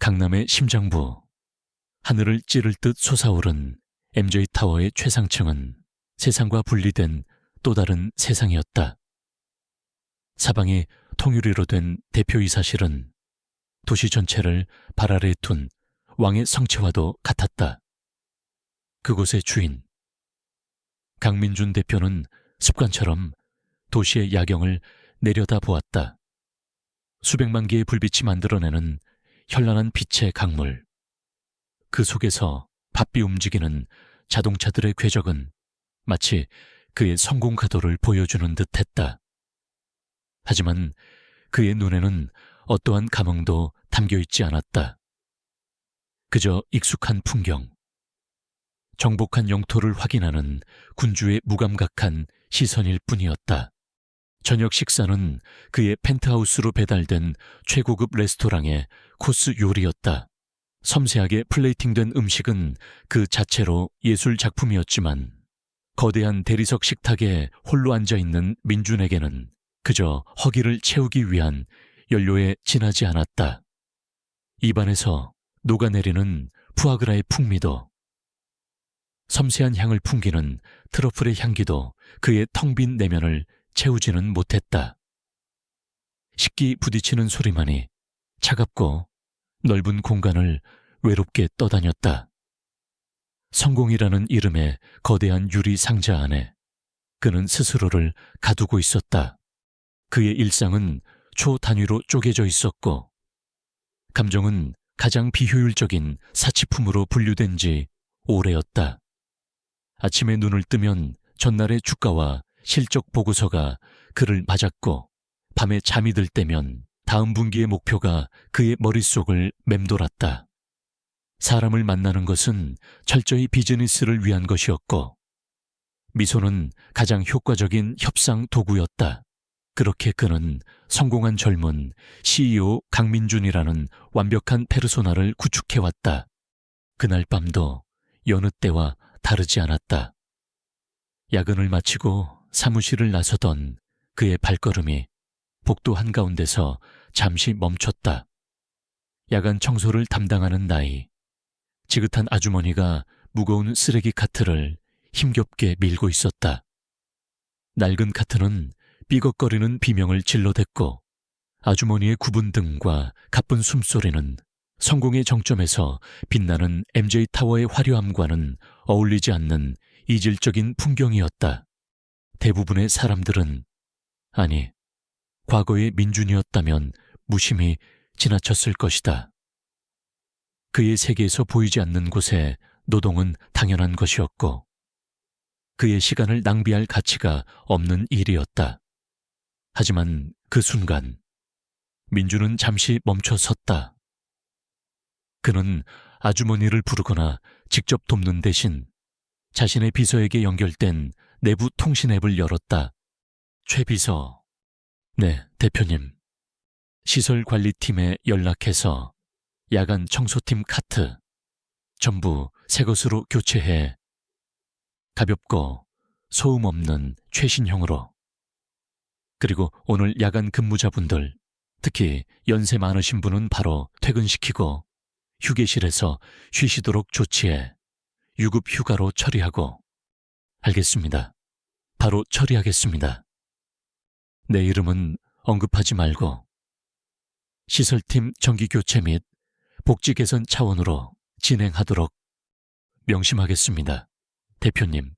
강남의 심장부, 하늘을 찌를 듯 솟아오른 MJ타워의 최상층은 세상과 분리된 또 다른 세상이었다. 사방이 통유리로 된 대표이사실은 도시 전체를 발 아래에 둔 왕의 성체와도 같았다. 그곳의 주인 강민준 대표는 습관처럼 도시의 야경을 내려다보았다. 수백만 개의 불빛이 만들어내는 현란한 빛의 강물. 그 속에서 바삐 움직이는 자동차들의 궤적은 마치 그의 성공 가도를 보여주는 듯했다. 하지만 그의 눈에는 어떠한 감흥도 담겨있지 않았다. 그저 익숙한 풍경, 정복한 영토를 확인하는 군주의 무감각한 시선일 뿐이었다. 저녁 식사는 그의 펜트하우스로 배달된 최고급 레스토랑의 코스 요리였다. 섬세하게 플레이팅된 음식은 그 자체로 예술 작품이었지만 거대한 대리석 식탁에 홀로 앉아있는 민준에게는 그저 허기를 채우기 위한 연료에 지나지 않았다. 입안에서 녹아내리는 푸아그라의 풍미도, 섬세한 향을 풍기는 트러플의 향기도 그의 텅 빈 내면을 채우지는 못했다. 식기 부딪히는 소리만이 차갑고 넓은 공간을 외롭게 떠다녔다. 성공이라는 이름의 거대한 유리 상자 안에 그는 스스로를 가두고 있었다. 그의 일상은 초단위로 쪼개져 있었고 감정은 가장 비효율적인 사치품으로 분류된 지 오래였다. 아침에 눈을 뜨면 전날의 주가와 실적 보고서가 그를 맞았고 밤에 잠이 들 때면 다음 분기의 목표가 그의 머릿속을 맴돌았다. 사람을 만나는 것은 철저히 비즈니스를 위한 것이었고 미소는 가장 효과적인 협상 도구였다. 그렇게 그는 성공한 젊은 CEO 강민준이라는 완벽한 페르소나를 구축해왔다. 그날 밤도 여느 때와 다르지 않았다. 야근을 마치고 사무실을 나서던 그의 발걸음이 복도 한가운데서 잠시 멈췄다. 야간 청소를 담당하는 나이, 지긋한 아주머니가 무거운 쓰레기 카트를 힘겹게 밀고 있었다. 낡은 카트는 삐걱거리는 비명을 질러댔고 아주머니의 굽은 등과 가쁜 숨소리는 성공의 정점에서 빛나는 MJ타워의 화려함과는 어울리지 않는 이질적인 풍경이었다. 대부분의 사람들은, 아니, 과거의 민준이었다면 무심히 지나쳤을 것이다. 그의 세계에서 보이지 않는 곳에 노동은 당연한 것이었고 그의 시간을 낭비할 가치가 없는 일이었다. 하지만 그 순간 민준은 잠시 멈춰 섰다. 그는 아주머니를 부르거나 직접 돕는 대신 자신의 비서에게 연결된 내부 통신 앱을 열었다. 최 비서. 네, 대표님. 시설관리팀에 연락해서 야간 청소팀 카트 전부 새 것으로 교체해 가볍고 소음 없는 최신형으로. 그리고 오늘 야간 근무자분들, 특히 연세 많으신 분은 바로 퇴근시키고 휴게실에서 쉬시도록 조치해 유급 휴가로 처리하고. 알겠습니다. 바로 처리하겠습니다. 내 이름은 언급하지 말고 시설팀 정기교체 및 복지 개선 차원으로 진행하도록 명심하겠습니다. 대표님.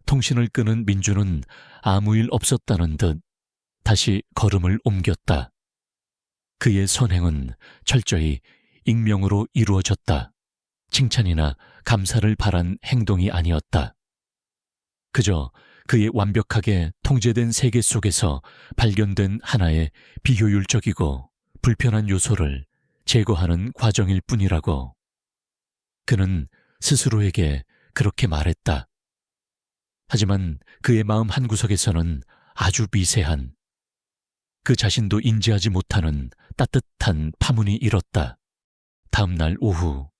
통신을 끄는 민준은 아무 일 없었다는 듯 다시 걸음을 옮겼다. 그의 선행은 철저히 익명으로 이루어졌다. 칭찬이나 감사를 바란 행동이 아니었다. 그저 그의 완벽하게 통제된 세계 속에서 발견된 하나의 비효율적이고 불편한 요소를 제거하는 과정일 뿐이라고. 그는 스스로에게 그렇게 말했다. 하지만 그의 마음 한구석에서는 아주 미세한, 그 자신도 인지하지 못하는 따뜻한 파문이 일었다. 다음 날 오후,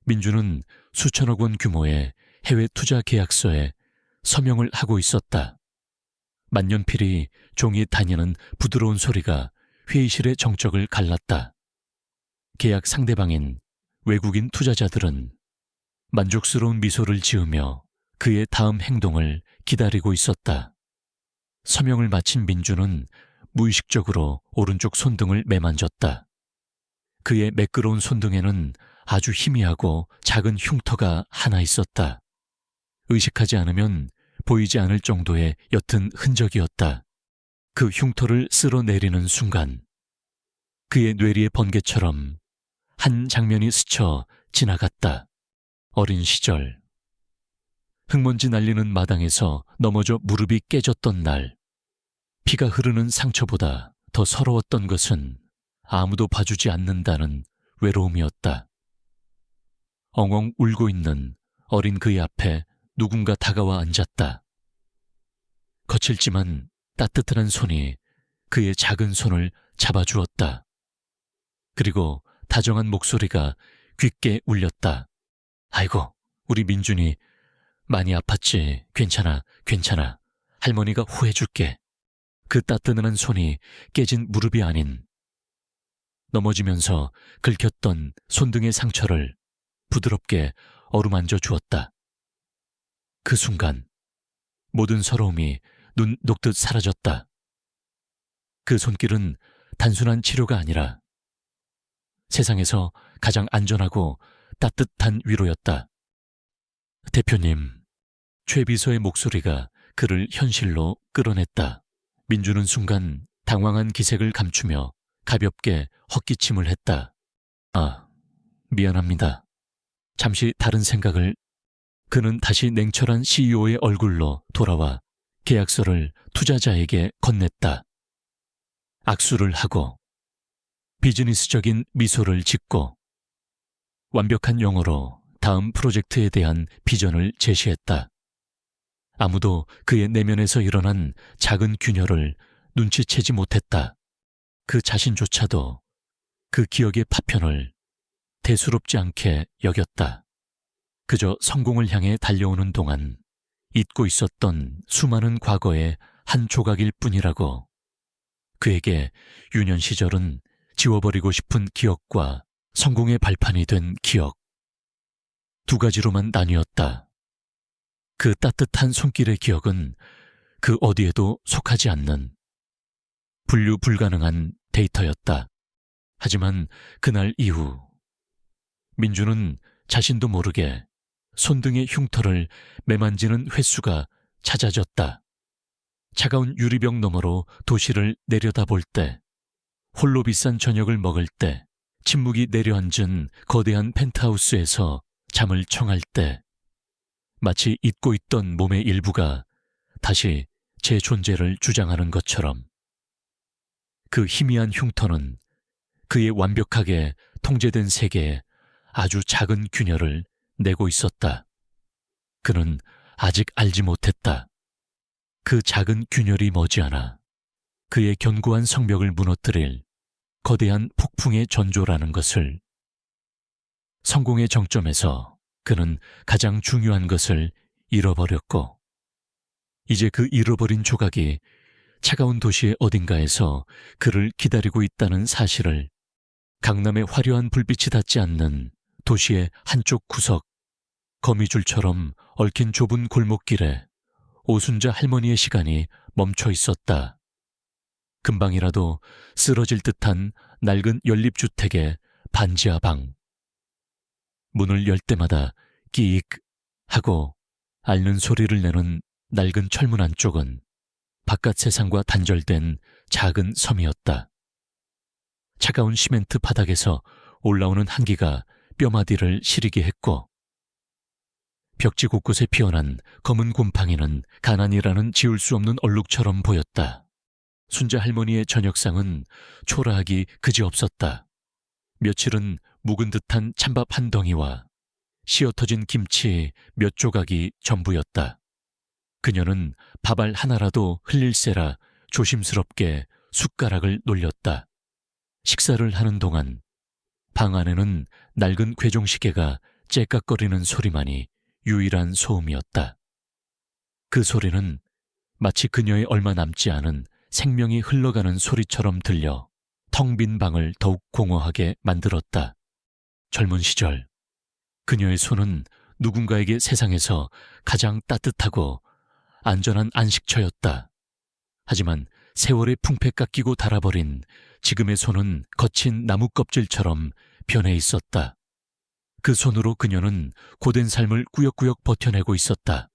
민주는 수천억 원 규모의 해외 투자 계약서에 서명을 하고 있었다. 만년필이 종이에 다니는 부드러운 소리가 회의실의 정적을 갈랐다. 계약 상대방인 외국인 투자자들은 만족스러운 미소를 지으며 그의 다음 행동을 기다리고 있었다. 서명을 마친 민주는 무의식적으로 오른쪽 손등을 매만졌다. 그의 매끄러운 손등에는 아주 희미하고 작은 흉터가 하나 있었다. 의식하지 않으면 보이지 않을 정도의 옅은 흔적이었다. 그 흉터를 쓸어내리는 순간 그의 뇌리의 번개처럼 한 장면이 스쳐 지나갔다. 어린 시절 흙먼지 날리는 마당에서 넘어져 무릎이 깨졌던 날, 피가 흐르는 상처보다 더 서러웠던 것은 아무도 봐주지 않는다는 외로움이었다. 엉엉 울고 있는 어린 그의 앞에 누군가 다가와 앉았다. 거칠지만 따뜻한 손이 그의 작은 손을 잡아주었다. 그리고 다정한 목소리가 깊게 울렸다. 아이고, 우리 민준이 많이 아팠지. 괜찮아, 괜찮아. 할머니가 호해줄게. 그 따뜻한 손이 깨진 무릎이 아닌 넘어지면서 긁혔던 손등의 상처를 부드럽게 어루만져 주었다. 그 순간 모든 서러움이 눈 녹듯 사라졌다. 그 손길은 단순한 치료가 아니라 세상에서 가장 안전하고 따뜻한 위로였다. 대표님, 최 비서의 목소리가 그를 현실로 끌어냈다. 민주는 순간 당황한 기색을 감추며 가볍게 헛기침을 했다. 아, 미안합니다. 잠시 다른 생각을. 그는 다시 냉철한 CEO의 얼굴로 돌아와 계약서를 투자자에게 건넸다. 악수를 하고 비즈니스적인 미소를 짓고 완벽한 영어로 다음 프로젝트에 대한 비전을 제시했다. 아무도 그의 내면에서 일어난 작은 균열을 눈치채지 못했다. 그 자신조차도 그 기억의 파편을 대수롭지 않게 여겼다. 그저 성공을 향해 달려오는 동안 잊고 있었던 수많은 과거의 한 조각일 뿐이라고. 그에게 유년 시절은 지워버리고 싶은 기억과 성공의 발판이 된 기억, 두 가지로만 나뉘었다. 그 따뜻한 손길의 기억은 그 어디에도 속하지 않는 분류 불가능한 데이터였다. 하지만 그날 이후 민주는 자신도 모르게 손등의 흉터를 매만지는 횟수가 잦아졌다. 차가운 유리병 너머로 도시를 내려다볼 때, 홀로 비싼 저녁을 먹을 때, 침묵이 내려앉은 거대한 펜트하우스에서 잠을 청할 때, 마치 잊고 있던 몸의 일부가 다시 제 존재를 주장하는 것처럼 그 희미한 흉터는 그의 완벽하게 통제된 세계에 아주 작은 균열을 내고 있었다. 그는 아직 알지 못했다. 그 작은 균열이 머지않아 그의 견고한 성벽을 무너뜨릴 거대한 폭풍의 전조라는 것을. 성공의 정점에서 그는 가장 중요한 것을 잃어버렸고, 이제 그 잃어버린 조각이 차가운 도시의 어딘가에서 그를 기다리고 있다는 사실을 강남의 화려한 불빛이 닿지 않는 도시의 한쪽 구석, 거미줄처럼 얽힌 좁은 골목길에 오순자 할머니의 시간이 멈춰 있었다. 금방이라도 쓰러질 듯한 낡은 연립주택의 반지하 방. 문을 열 때마다 끼익 하고 앓는 소리를 내는 낡은 철문 안쪽은 바깥 세상과 단절된 작은 섬이었다. 차가운 시멘트 바닥에서 올라오는 한기가 뼈마디를 시리게 했고, 벽지 곳곳에 피어난 검은 곰팡이는 가난이라는 지울 수 없는 얼룩처럼 보였다. 순자 할머니의 저녁상은 초라하기 그지없었다. 며칠은 묵은 듯한 찬밥 한 덩이와 씌어터진 김치 몇 조각이 전부였다. 그녀는 밥알 하나라도 흘릴세라 조심스럽게 숟가락을 놀렸다. 식사를 하는 동안 방 안에는 낡은 괴종시계가 째깍거리는 소리만이 유일한 소음이었다. 그 소리는 마치 그녀의 얼마 남지 않은 생명이 흘러가는 소리처럼 들려 텅 빈 방을 더욱 공허하게 만들었다. 젊은 시절 그녀의 손은 누군가에게 세상에서 가장 따뜻하고 안전한 안식처였다. 하지만 세월의 풍패 깎이고 닳아버린 지금의 손은 거친 나무 껍질처럼 변해 있었다. 그 손으로 그녀는 고된 삶을 꾸역꾸역 버텨내고 있었다.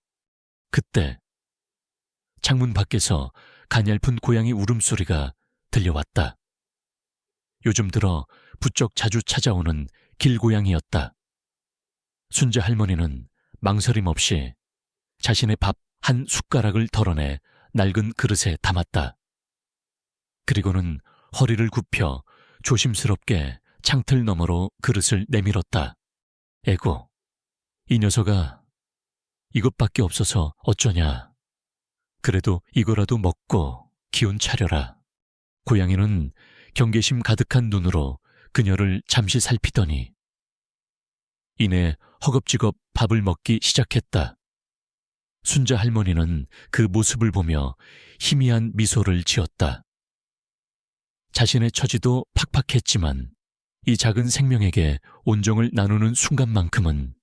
그때 창문 밖에서 가냘픈 고양이 울음소리가 들려왔다. 요즘 들어 부쩍 자주 찾아오는 길고양이였다. 순자 할머니는 망설임 없이 자신의 밥 한 숟가락을 덜어내 낡은 그릇에 담았다. 그리고는 허리를 굽혀 조심스럽게 창틀 너머로 그릇을 내밀었다. 에고, 이 녀석아, 이것밖에 없어서 어쩌냐. 그래도 이거라도 먹고 기운 차려라. 고양이는 경계심 가득한 눈으로 그녀를 잠시 살피더니 이내 허겁지겁 밥을 먹기 시작했다. 순자 할머니는 그 모습을 보며 희미한 미소를 지었다. 자신의 처지도 팍팍했지만 이 작은 생명에게 온정을 나누는 순간만큼은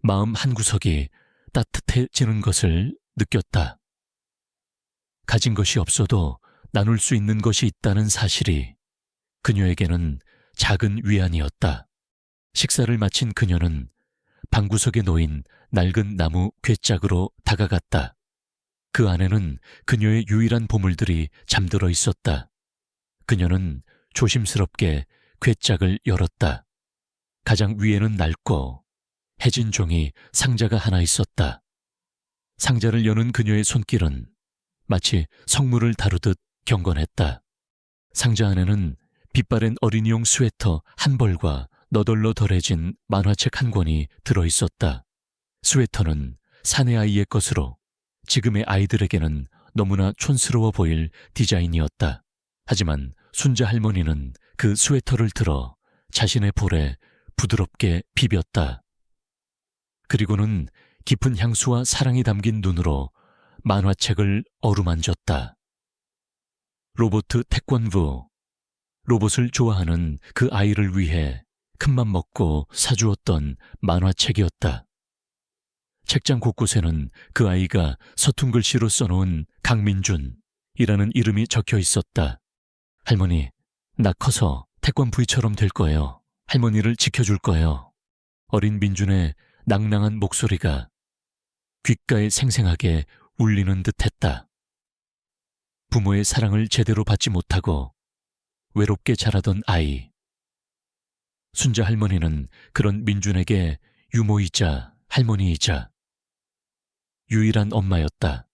마음 한구석이 따뜻해지는 것을 느꼈다. 가진 것이 없어도 나눌 수 있는 것이 있다는 사실이 그녀에게는 작은 위안이었다. 식사를 마친 그녀는 방구석에 놓인 낡은 나무 괴짝으로 다가갔다. 그 안에는 그녀의 유일한 보물들이 잠들어 있었다. 그녀는 조심스럽게 괴짝을 열었다. 가장 위에는 낡고 해진 종이 상자가 하나 있었다. 상자를 여는 그녀의 손길은 마치 성물을 다루듯 경건했다. 상자 안에는 빛바랜 어린이용 스웨터 한 벌과 너덜너 덜해진 만화책 한 권이 들어있었다. 스웨터는 사내 아이의 것으로 지금의 아이들에게는 너무나 촌스러워 보일 디자인이었다. 하지만 순자 할머니는 그 스웨터를 들어 자신의 볼에 부드럽게 비볐다. 그리고는 깊은 향수와 사랑이 담긴 눈으로 만화책을 어루만졌다. 로보트 태권부, 로봇을 좋아하는 그 아이를 위해 큰맘 먹고 사주었던 만화책이었다. 책장 곳곳에는 그 아이가 서툰 글씨로 써놓은 강민준이라는 이름이 적혀 있었다. 할머니, 나 커서 태권브이처럼 될 거예요. 할머니를 지켜줄 거예요. 어린 민준의 낭낭한 목소리가 귓가에 생생하게 울리는 듯했다. 부모의 사랑을 제대로 받지 못하고 외롭게 자라던 아이. 순자 할머니는 그런 민준에게 유모이자 할머니이자 유일한 엄마였다.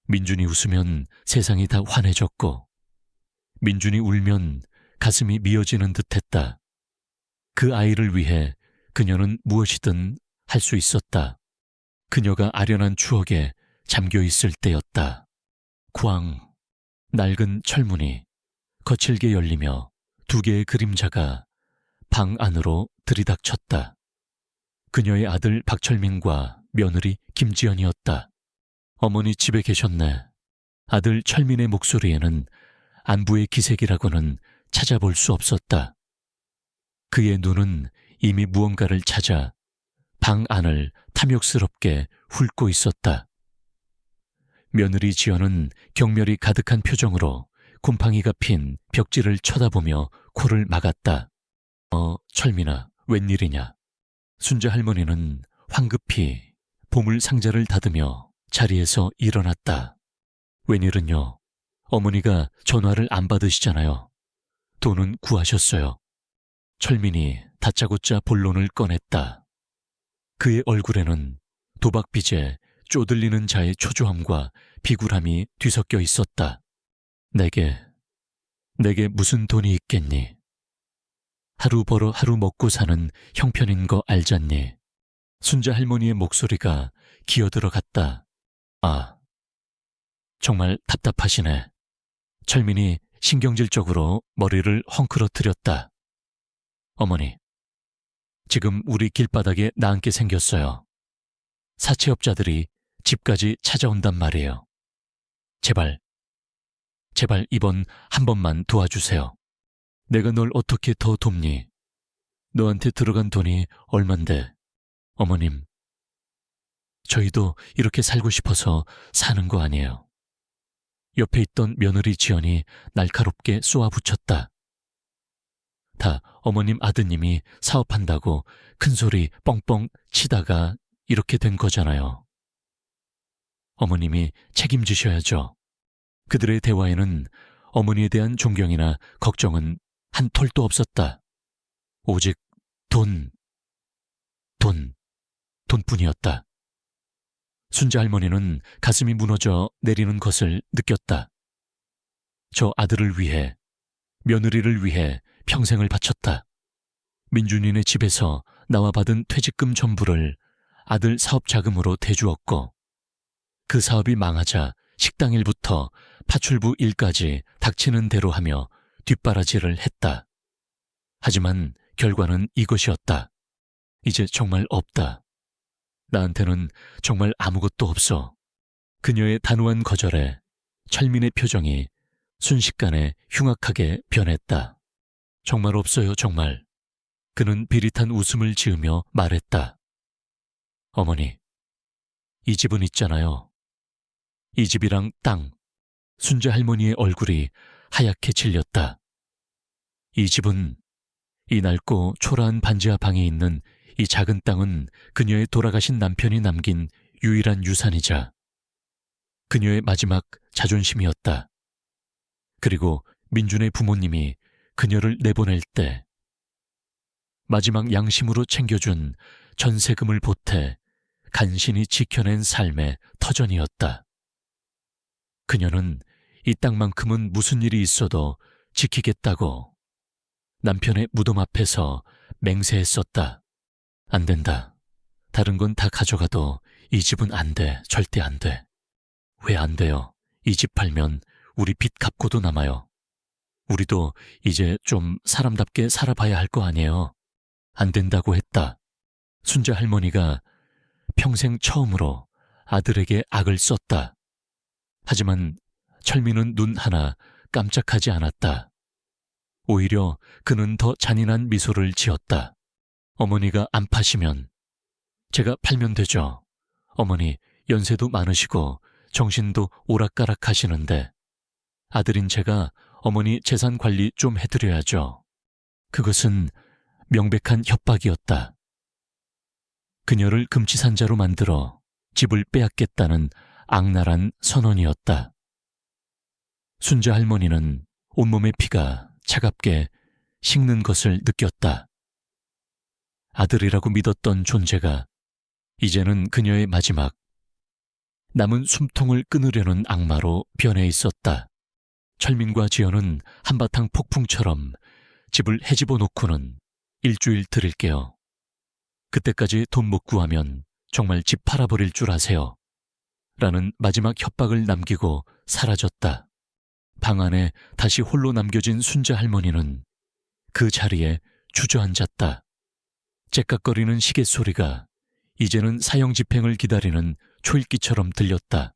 민준이 웃으면 세상이 다 환해졌고 민준이 울면 가슴이 미어지는 듯했다. 그 아이를 위해 그녀는 무엇이든 할 수 있었다. 그녀가 아련한 추억에 잠겨 있을 때였다. 쾅, 낡은 철문이 거칠게 열리며 두 개의 그림자가 방 안으로 들이닥쳤다. 그녀의 아들 박철민과 며느리 김지연이었다. 어머니 집에 계셨네. 아들 철민의 목소리에는 안부의 기색이라고는 찾아볼 수 없었다. 그의 눈은 이미 무언가를 찾아 방 안을 탐욕스럽게 훑고 있었다. 며느리 지연은 경멸이 가득한 표정으로 곰팡이가 핀 벽지를 쳐다보며 코를 막았다. 철민아, 웬일이냐? 순자 할머니는 황급히 보물 상자를 닫으며 자리에서 일어났다. 웬일은요? 어머니가 전화를 안 받으시잖아요. 돈은 구하셨어요. 철민이 다짜고짜 본론을 꺼냈다. 그의 얼굴에는 도박빚에 쪼들리는 자의 초조함과 비굴함이 뒤섞여 있었다. 내게 무슨 돈이 있겠니? 하루 벌어 하루 먹고 사는 형편인 거 알잖니? 순자 할머니의 목소리가 기어들어갔다. 아, 정말 답답하시네. 철민이 신경질적으로 머리를 헝클어뜨렸다. 어머니, 지금 우리 길바닥에 나앉게 생겼어요. 사채업자들이 집까지 찾아온단 말이에요. 제발 이번 한 번만 도와주세요. 내가 널 어떻게 더 돕니? 너한테 들어간 돈이 얼만데. 어머님, 저희도 이렇게 살고 싶어서 사는 거 아니에요. 옆에 있던 며느리 지연이 날카롭게 쏘아붙였다. 다 어머님 아드님이 사업한다고 큰소리 뻥뻥 치다가 이렇게 된 거잖아요. 어머님이 책임지셔야죠. 그들의 대화에는 어머니에 대한 존경이나 걱정은 한 톨도 없었다. 오직 돈뿐이었다. 순자 할머니는 가슴이 무너져 내리는 것을 느꼈다. 저 아들을 위해, 며느리를 위해 평생을 바쳤다. 민준이네 집에서 나와 받은 퇴직금 전부를 아들 사업 자금으로 대주었고, 그 사업이 망하자 식당 일부터 파출부 일까지 닥치는 대로 하며 뒷바라지를 했다. 하지만 결과는 이것이었다. 이제 정말 없다. 나한테는 정말 아무것도 없어. 그녀의 단호한 거절에 철민의 표정이 순식간에 흉악하게 변했다. 정말 없어요, 정말. 그는 비릿한 웃음을 지으며 말했다. 어머니, 이 집은 있잖아요. 이 집이랑 땅. 순자 할머니의 얼굴이 하얗게 질렸다. 이 집은, 이 낡고 초라한 반지하 방에 있는 이 작은 땅은 그녀의 돌아가신 남편이 남긴 유일한 유산이자 그녀의 마지막 자존심이었다. 그리고 민준의 부모님이 그녀를 내보낼 때 마지막 양심으로 챙겨준 전세금을 보태 간신히 지켜낸 삶의 터전이었다. 그녀는 이 땅만큼은 무슨 일이 있어도 지키겠다고 남편의 무덤 앞에서 맹세했었다. 안 된다. 다른 건 다 가져가도 이 집은 안 돼. 절대 안 돼. 왜 안 돼요? 이 집 팔면 우리 빚 갚고도 남아요. 우리도 이제 좀 사람답게 살아봐야 할 거 아니에요. 안 된다고 했다. 순자 할머니가 평생 처음으로 아들에게 악을 썼다. 하지만 철민은 눈 하나 깜짝하지 않았다. 오히려 그는 더 잔인한 미소를 지었다. 어머니가 안 파시면 제가 팔면 되죠. 어머니 연세도 많으시고 정신도 오락가락 하시는데 아들인 제가 어머니 재산 관리 좀 해드려야죠. 그것은 명백한 협박이었다. 그녀를 금치산자로 만들어 집을 빼앗겠다는 악랄한 선언이었다. 순자 할머니는 온몸의 피가 차갑게 식는 것을 느꼈다. 아들이라고 믿었던 존재가 이제는 그녀의 마지막, 남은 숨통을 끊으려는 악마로 변해 있었다. 철민과 지연은 한바탕 폭풍처럼 집을 헤집어 놓고는 일주일 드릴게요. 그때까지 돈 못 구하면 정말 집 팔아버릴 줄 아세요. 라는 마지막 협박을 남기고 사라졌다. 방 안에 다시 홀로 남겨진 순자 할머니는 그 자리에 주저앉았다. 째깍거리는 시계 소리가 이제는 사형 집행을 기다리는 초읽기처럼 들렸다.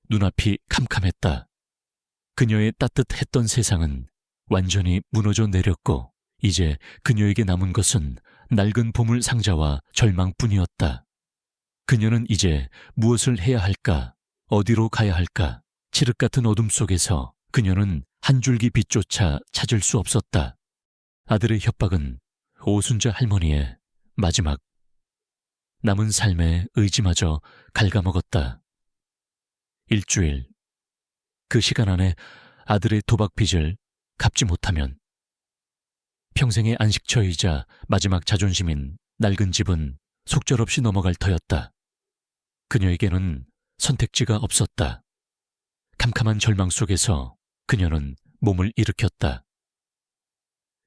눈앞이 캄캄했다. 그녀의 따뜻했던 세상은 완전히 무너져 내렸고 이제 그녀에게 남은 것은 낡은 보물 상자와 절망뿐이었다. 그녀는 이제 무엇을 해야 할까? 어디로 가야 할까? 칠흑 같은 어둠 속에서 그녀는 한 줄기 빛조차 찾을 수 없었다. 아들의 협박은 오순자 할머니의 마지막, 남은 삶의 의지마저 갉아먹었다. 일주일, 그 시간 안에 아들의 도박 빚을 갚지 못하면 평생의 안식처이자 마지막 자존심인 낡은 집은 속절없이 넘어갈 터였다. 그녀에게는 선택지가 없었다. 캄캄한 절망 속에서 그녀는 몸을 일으켰다.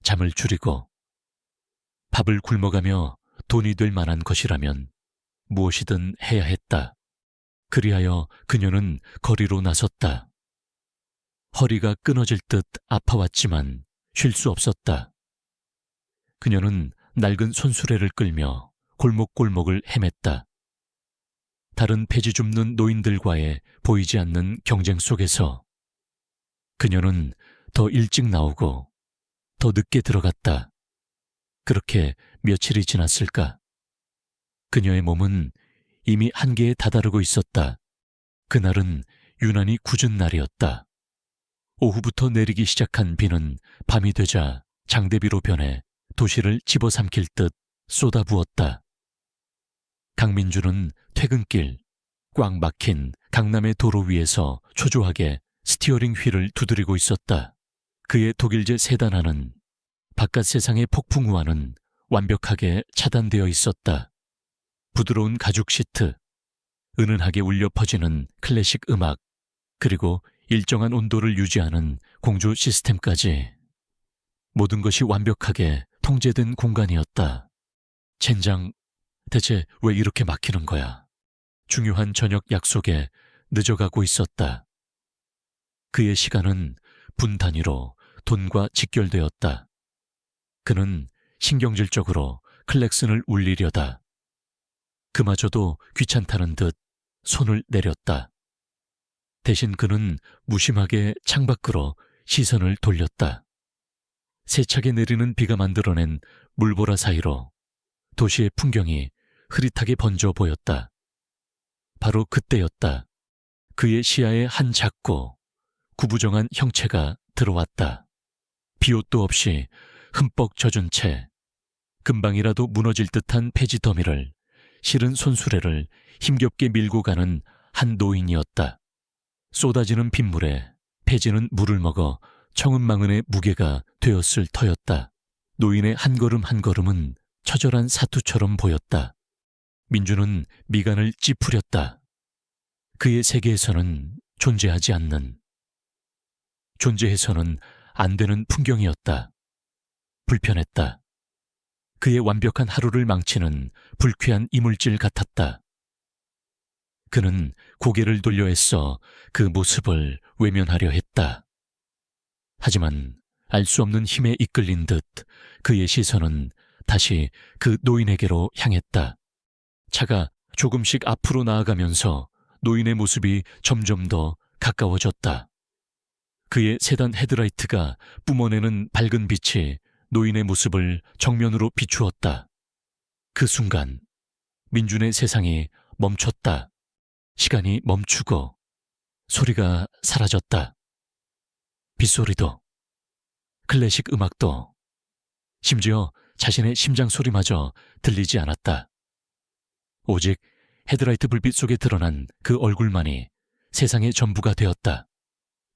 잠을 줄이고 밥을 굶어가며 돈이 될 만한 것이라면 무엇이든 해야 했다. 그리하여 그녀는 거리로 나섰다. 허리가 끊어질 듯 아파왔지만 쉴 수 없었다. 그녀는 낡은 손수레를 끌며 골목골목을 헤맸다. 다른 폐지 줍는 노인들과의 보이지 않는 경쟁 속에서 그녀는 더 일찍 나오고 더 늦게 들어갔다. 그렇게 며칠이 지났을까? 그녀의 몸은 이미 한계에 다다르고 있었다. 그날은 유난히 굳은 날이었다. 오후부터 내리기 시작한 비는 밤이 되자 장대비로 변해 도시를 집어삼킬 듯 쏟아부었다. 강민주는 퇴근길 꽉 막힌 강남의 도로 위에서 초조하게 스티어링 휠을 두드리고 있었다. 그의 독일제 세단 안은 바깥 세상의 폭풍우와는 완벽하게 차단되어 있었다. 부드러운 가죽 시트, 은은하게 울려 퍼지는 클래식 음악, 그리고 일정한 온도를 유지하는 공조 시스템까지 모든 것이 완벽하게 통제된 공간이었다. 젠장, 대체 왜 이렇게 막히는 거야? 중요한 저녁 약속에 늦어가고 있었다. 그의 시간은 분 단위로 돈과 직결되었다. 그는 신경질적으로 클렉슨을 울리려다. 그마저도 귀찮다는 듯 손을 내렸다. 대신 그는 무심하게 창밖으로 시선을 돌렸다. 세차게 내리는 비가 만들어낸 물보라 사이로 도시의 풍경이 흐릿하게 번져 보였다. 바로 그때였다. 그의 시야에 한 작고 구부정한 형체가 들어왔다. 비옷도 없이 흠뻑 젖은 채 금방이라도 무너질 듯한 폐지 더미를 실은 손수레를 힘겹게 밀고 가는 한 노인이었다. 쏟아지는 빗물에 폐지는 물을 먹어 청은망은의 무게가 되었을 터였다. 노인의 한 걸음 한 걸음은 처절한 사투처럼 보였다. 민주는 미간을 찌푸렸다. 그의 세계에서는 존재하지 않는, 존재해서는 안 되는 풍경이었다. 불편했다. 그의 완벽한 하루를 망치는 불쾌한 이물질 같았다. 그는 고개를 돌려 애써 그 모습을 외면하려 했다. 하지만 알 수 없는 힘에 이끌린 듯 그의 시선은 다시 그 노인에게로 향했다. 차가 조금씩 앞으로 나아가면서 노인의 모습이 점점 더 가까워졌다. 그의 세단 헤드라이트가 뿜어내는 밝은 빛이 노인의 모습을 정면으로 비추었다. 그 순간 민준의 세상이 멈췄다. 시간이 멈추고 소리가 사라졌다. 빗소리도, 클래식 음악도, 심지어 자신의 심장 소리마저 들리지 않았다. 오직 헤드라이트 불빛 속에 드러난 그 얼굴만이 세상의 전부가 되었다.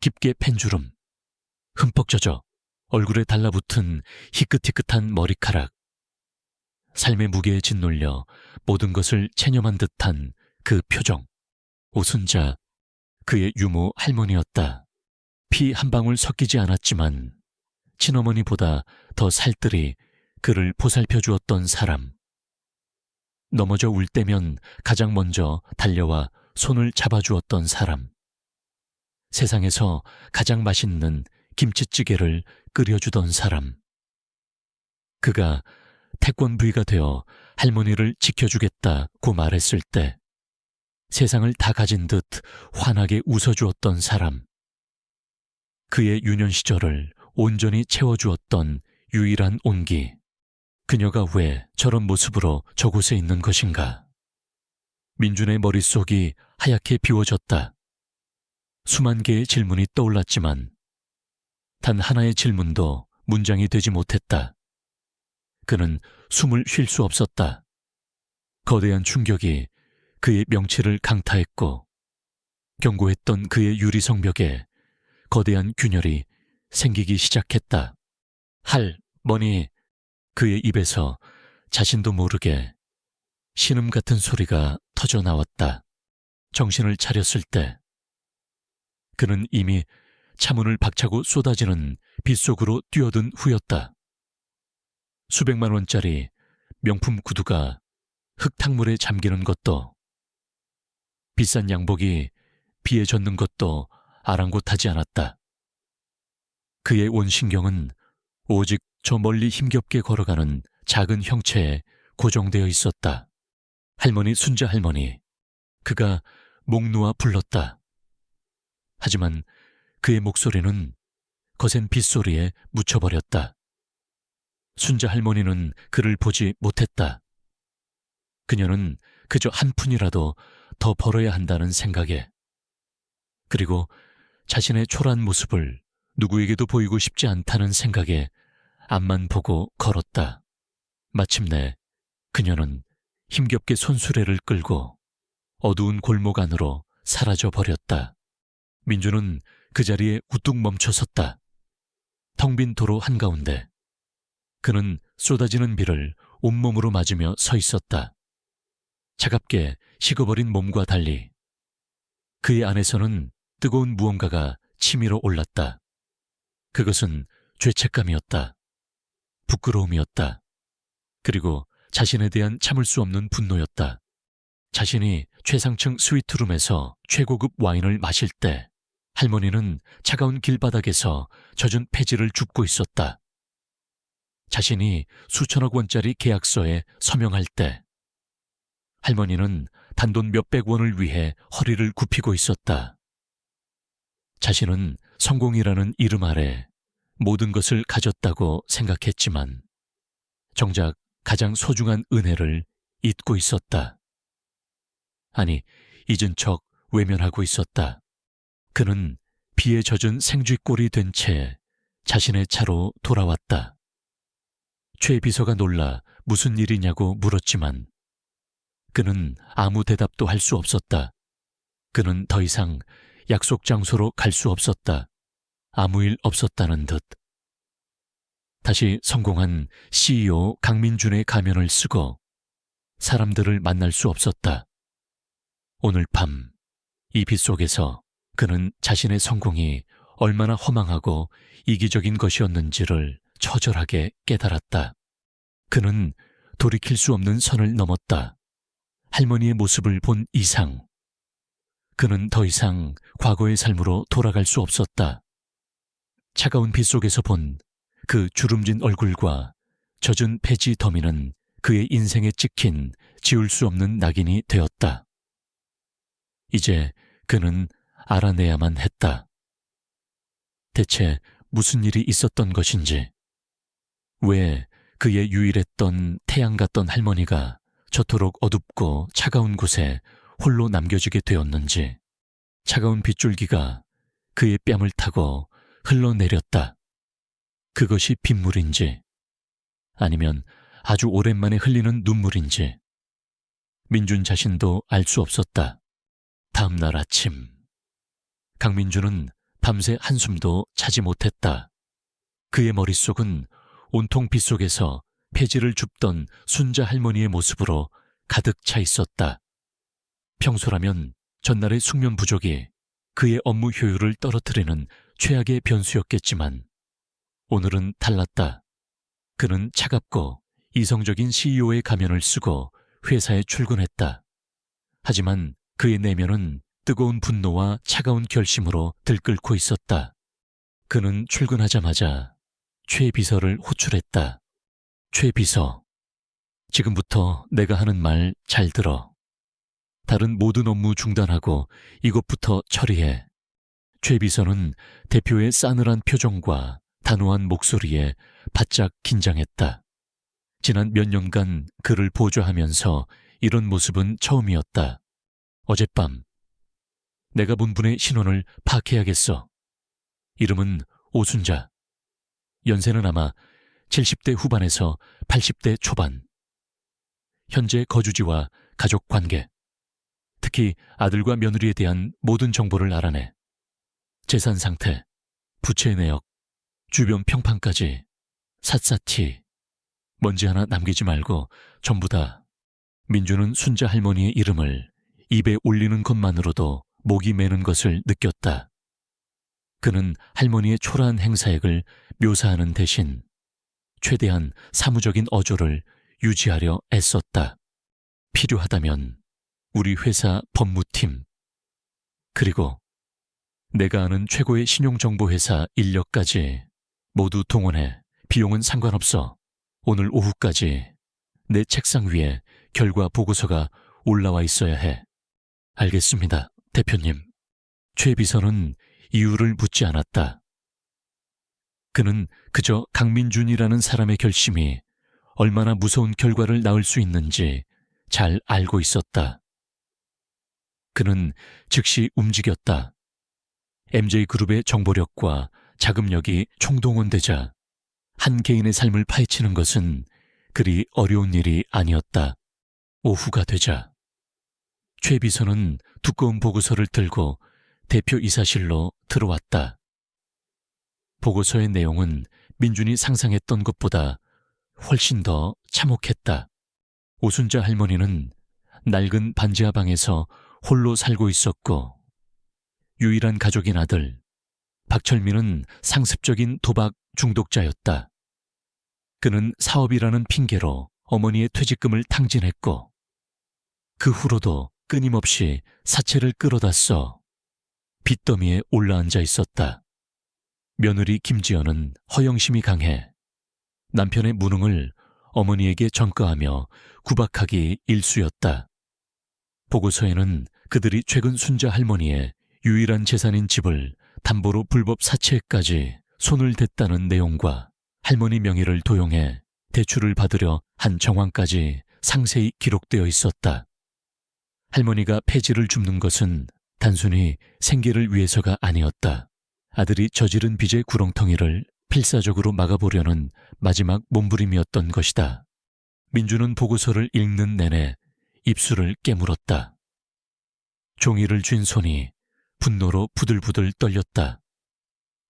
깊게 팬 주름, 흠뻑 젖어 얼굴에 달라붙은 희끗희끗한 머리카락, 삶의 무게에 짓눌려 모든 것을 체념한 듯한 그 표정. 오순자, 그의 유모 할머니였다. 피 한 방울 섞이지 않았지만 친어머니보다 더 살뜰히 그를 보살펴 주었던 사람. 넘어져 울 때면 가장 먼저 달려와 손을 잡아주었던 사람. 세상에서 가장 맛있는 김치찌개를 끓여주던 사람. 그가 태권브이가 되어 할머니를 지켜주겠다고 말했을 때 세상을 다 가진 듯 환하게 웃어주었던 사람. 그의 유년 시절을 온전히 채워주었던 유일한 온기. 그녀가 왜 저런 모습으로 저곳에 있는 것인가? 민준의 머릿속이 하얗게 비워졌다. 수만 개의 질문이 떠올랐지만 단 하나의 질문도 문장이 되지 못했다. 그는 숨을 쉴 수 없었다. 거대한 충격이 그의 명치를 강타했고 견고했던 그의 유리 성벽에 거대한 균열이 생기기 시작했다. 할머니, 그의 입에서 자신도 모르게 신음 같은 소리가 터져 나왔다. 정신을 차렸을 때 그는 이미 차문을 박차고 쏟아지는 빗속으로 뛰어든 후였다. 수백만 원짜리 명품 구두가 흙탕물에 잠기는 것도, 비싼 양복이 비에 젖는 것도 아랑곳하지 않았다. 그의 온 신경은 오직 저 멀리 힘겹게 걸어가는 작은 형체에 고정되어 있었다. 할머니, 순자 할머니. 그가 목 놓아 불렀다. 하지만 그의 목소리는 거센 빗소리에 묻혀버렸다. 순자 할머니는 그를 보지 못했다. 그녀는 그저 한 푼이라도 더 벌어야 한다는 생각에, 그리고 자신의 초라한 모습을 누구에게도 보이고 싶지 않다는 생각에 앞만 보고 걸었다. 마침내 그녀는 힘겹게 손수레를 끌고 어두운 골목 안으로 사라져 버렸다. 민주는 그 자리에 우뚝 멈춰 섰다. 텅 빈 도로 한가운데 그는 쏟아지는 비를 온몸으로 맞으며 서 있었다. 차갑게 식어버린 몸과 달리 그의 안에서는 뜨거운 무언가가 치밀어 올랐다. 그것은 죄책감이었다. 부끄러움이었다. 그리고 자신에 대한 참을 수 없는 분노였다. 자신이 최상층 스위트룸에서 최고급 와인을 마실 때 할머니는 차가운 길바닥에서 젖은 폐지를 줍고 있었다. 자신이 수천억 원짜리 계약서에 서명할 때 할머니는 단돈 몇백 원을 위해 허리를 굽히고 있었다. 자신은 성공이라는 이름 아래 모든 것을 가졌다고 생각했지만 정작 가장 소중한 은혜를 잊고 있었다. 아니, 잊은 척 외면하고 있었다. 그는 비에 젖은 생쥐꼴이 된 채 자신의 차로 돌아왔다. 최 비서가 놀라 무슨 일이냐고 물었지만 그는 아무 대답도 할 수 없었다. 그는 더 이상 약속 장소로 갈 수 없었다. 아무 일 없었다는 듯. 다시 성공한 CEO 강민준의 가면을 쓰고 사람들을 만날 수 없었다. 오늘 밤 이 빛 속에서 그는 자신의 성공이 얼마나 허망하고 이기적인 것이었는지를 처절하게 깨달았다. 그는 돌이킬 수 없는 선을 넘었다. 할머니의 모습을 본 이상 그는 더 이상 과거의 삶으로 돌아갈 수 없었다. 차가운 빛 속에서 본 그 주름진 얼굴과 젖은 폐지 더미는 그의 인생에 찍힌 지울 수 없는 낙인이 되었다. 이제 그는 알아내야만 했다. 대체 무슨 일이 있었던 것인지, 왜 그의 유일했던 태양 같던 할머니가 저토록 어둡고 차가운 곳에 홀로 남겨지게 되었는지, 차가운 빗줄기가 그의 뺨을 타고 흘러내렸다. 그것이 빗물인지 아니면 아주 오랜만에 흘리는 눈물인지 민준 자신도 알 수 없었다. 다음 날 아침 강민준은 밤새 한숨도 자지 못했다. 그의 머릿속은 온통 빗속에서 폐지를 줍던 순자 할머니의 모습으로 가득 차 있었다. 평소라면 전날의 숙면 부족이 그의 업무 효율을 떨어뜨리는 최악의 변수였겠지만 오늘은 달랐다. 그는 차갑고 이성적인 CEO의 가면을 쓰고 회사에 출근했다. 하지만 그의 내면은 뜨거운 분노와 차가운 결심으로 들끓고 있었다. 그는 출근하자마자 최 비서를 호출했다. 최 비서, 지금부터 내가 하는 말 잘 들어. 다른 모든 업무 중단하고 이것부터 처리해. 최 비서는 대표의 싸늘한 표정과 단호한 목소리에 바짝 긴장했다. 지난 몇 년간 그를 보좌하면서 이런 모습은 처음이었다. 어젯밤 내가 본 분의 신원을 파악해야겠어. 이름은 오순자. 연세는 아마 70대 후반에서 80대 초반. 현재 거주지와 가족 관계, 특히 아들과 며느리에 대한 모든 정보를 알아내. 재산 상태, 부채 내역, 주변 평판까지 샅샅이 먼지 하나 남기지 말고 전부 다. 민주는 순자 할머니의 이름을 입에 올리는 것만으로도 목이 메는 것을 느꼈다. 그는 할머니의 초라한 행사액을 묘사하는 대신 최대한 사무적인 어조를 유지하려 애썼다. 필요하다면 우리 회사 법무팀, 그리고 내가 아는 최고의 신용정보회사 인력까지 모두 동원해. 비용은 상관없어. 오늘 오후까지 내 책상 위에 결과 보고서가 올라와 있어야 해. 알겠습니다, 대표님. 최 비서는 이유를 묻지 않았다. 그는 그저 강민준이라는 사람의 결심이 얼마나 무서운 결과를 낳을 수 있는지 잘 알고 있었다. 그는 즉시 움직였다. MJ그룹의 정보력과 자금력이 총동원되자 한 개인의 삶을 파헤치는 것은 그리 어려운 일이 아니었다. 오후가 되자 최 비서는 두꺼운 보고서를 들고 대표 이사실로 들어왔다. 보고서의 내용은 민준이 상상했던 것보다 훨씬 더 참혹했다. 오순자 할머니는 낡은 반지하 방에서 홀로 살고 있었고, 유일한 가족인 아들 박철민은 상습적인 도박 중독자였다. 그는 사업이라는 핑계로 어머니의 퇴직금을 탕진했고, 그 후로도 끊임없이 사채를 끌어다 써 빚더미에 올라앉아 있었다. 며느리 김지연은 허영심이 강해 남편의 무능을 어머니에게 전가하며 구박하기 일쑤였다. 보고서에는 그들이 최근 순자 할머니의 유일한 재산인 집을 담보로 불법 사채까지 손을 댔다는 내용과 할머니 명의를 도용해 대출을 받으려 한 정황까지 상세히 기록되어 있었다. 할머니가 폐지를 줍는 것은 단순히 생계를 위해서가 아니었다. 아들이 저지른 빚의 구렁텅이를 필사적으로 막아보려는 마지막 몸부림이었던 것이다. 민주는 보고서를 읽는 내내 입술을 깨물었다. 종이를 쥔 손이 분노로 부들부들 떨렸다.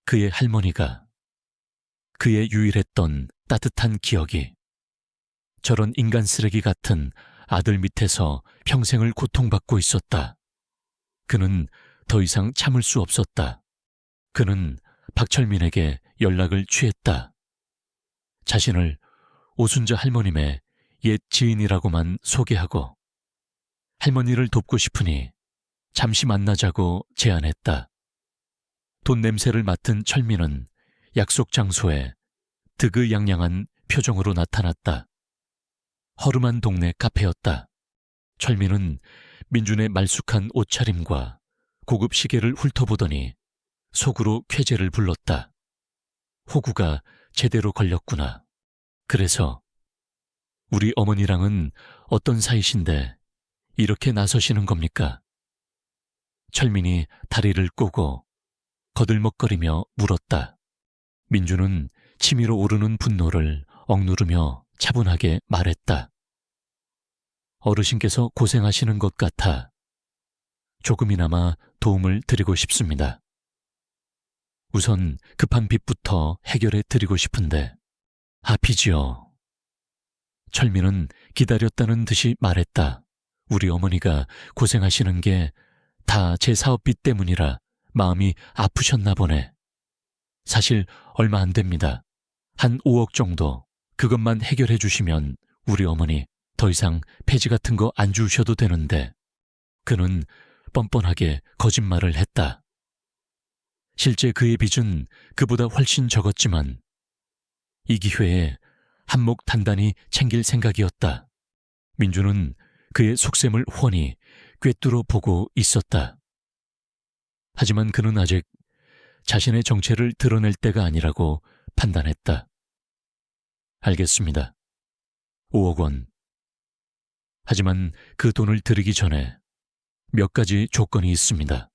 그의 할머니가, 그의 유일했던 따뜻한 기억이 저런 인간 쓰레기 같은 아들 밑에서 평생을 고통받고 있었다. 그는 더 이상 참을 수 없었다. 그는 박철민에게 연락을 취했다. 자신을 오순자 할머님의 옛 지인이라고만 소개하고 할머니를 돕고 싶으니 잠시 만나자고 제안했다. 돈 냄새를 맡은 철민은 약속 장소에 득의양양한 표정으로 나타났다. 허름한 동네 카페였다. 철민은 민준의 말쑥한 옷차림과 고급 시계를 훑어보더니 속으로 쾌재를 불렀다. 호구가 제대로 걸렸구나. 그래서 우리 어머니랑은 어떤 사이신데 이렇게 나서시는 겁니까? 철민이 다리를 꼬고 거들먹거리며 물었다. 민주는 치밀어 오르는 분노를 억누르며 차분하게 말했다. 어르신께서 고생하시는 것 같아 조금이나마 도움을 드리고 싶습니다. 우선 급한 빚부터 해결해 드리고 싶은데 빚이요. 철민은 기다렸다는 듯이 말했다. 우리 어머니가 고생하시는 게 다 제 사업빚 때문이라 마음이 아프셨나 보네. 사실 얼마 안 됩니다. 한 5억 정도. 그것만 해결해 주시면 우리 어머니 더 이상 폐지 같은 거 안 주셔도 되는데. 그는 뻔뻔하게 거짓말을 했다. 실제 그의 빚은 그보다 훨씬 적었지만 이 기회에 한몫 단단히 챙길 생각이었다. 민주는 그의 속셈을 훤히 꿰뚫어 보고 있었다. 하지만 그는 아직 자신의 정체를 드러낼 때가 아니라고 판단했다. 알겠습니다. 5억 원. 하지만 그 돈을 드리기 전에 몇 가지 조건이 있습니다.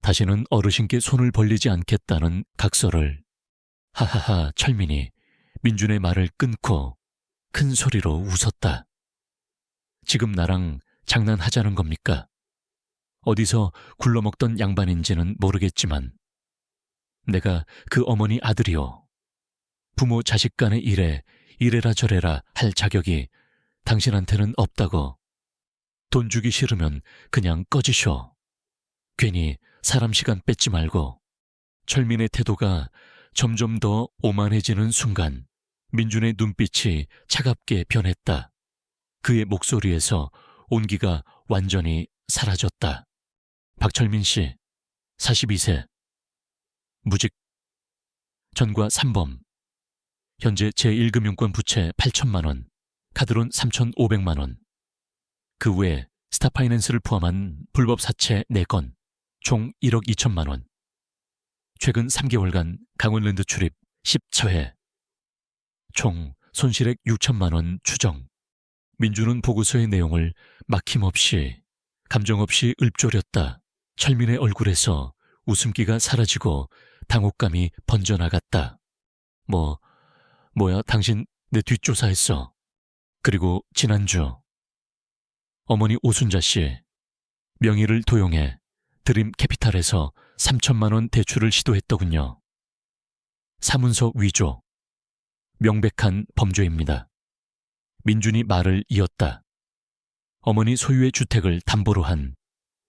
다시는 어르신께 손을 벌리지 않겠다는 각서를. 하하하. 철민이 민준의 말을 끊고 큰 소리로 웃었다. 지금 나랑 장난하자는 겁니까? 어디서 굴러먹던 양반인지는 모르겠지만 내가 그 어머니 아들이요. 부모 자식 간의 일에 이래라 저래라 할 자격이 당신한테는 없다고. 돈 주기 싫으면 그냥 꺼지셔. 괜히 사람 시간 뺏지 말고. 철민의 태도가 점점 더 오만해지는 순간 민준의 눈빛이 차갑게 변했다. 그의 목소리에서 온기가 완전히 사라졌다. 박철민 씨, 42세. 무직. 전과 3범. 현재 제1금융권 부채 8천만 원, 카드론 3,500만 원. 그 외 스타파이낸스를 포함한 불법 사채 4건, 총 1억 2천만 원. 최근 3개월간 강원랜드 출입 10차회. 총 손실액 6천만 원 추정. 민주는 보고서의 내용을 막힘없이, 감정 없이 읊조렸다. 철민의 얼굴에서 웃음기가 사라지고 당혹감이 번져나갔다. 뭐야, 당신 내 뒷조사했어. 그리고 지난주 어머니 오순자 씨 명의를 도용해 드림 캐피탈에서 3천만 원 대출을 시도했더군요. 사문서 위조, 명백한 범죄입니다. 민준이 말을 이었다. 어머니 소유의 주택을 담보로 한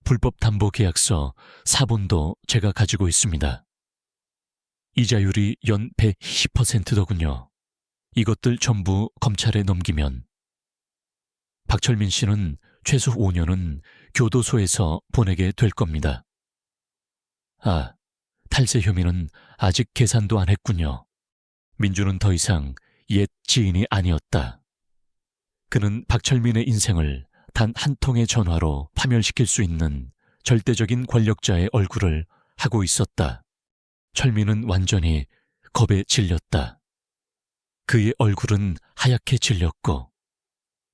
불법 담보 계약서 사본도 제가 가지고 있습니다. 이자율이 연 120%더군요. 이것들 전부 검찰에 넘기면 박철민 씨는 최소 5년은 교도소에서 보내게 될 겁니다. 아, 탈세 혐의는 아직 계산도 안 했군요. 민주는 더 이상 옛 지인이 아니었다. 그는 박철민의 인생을 단 한 통의 전화로 파멸시킬 수 있는 절대적인 권력자의 얼굴을 하고 있었다. 철민은 완전히 겁에 질렸다. 그의 얼굴은 하얗게 질렸고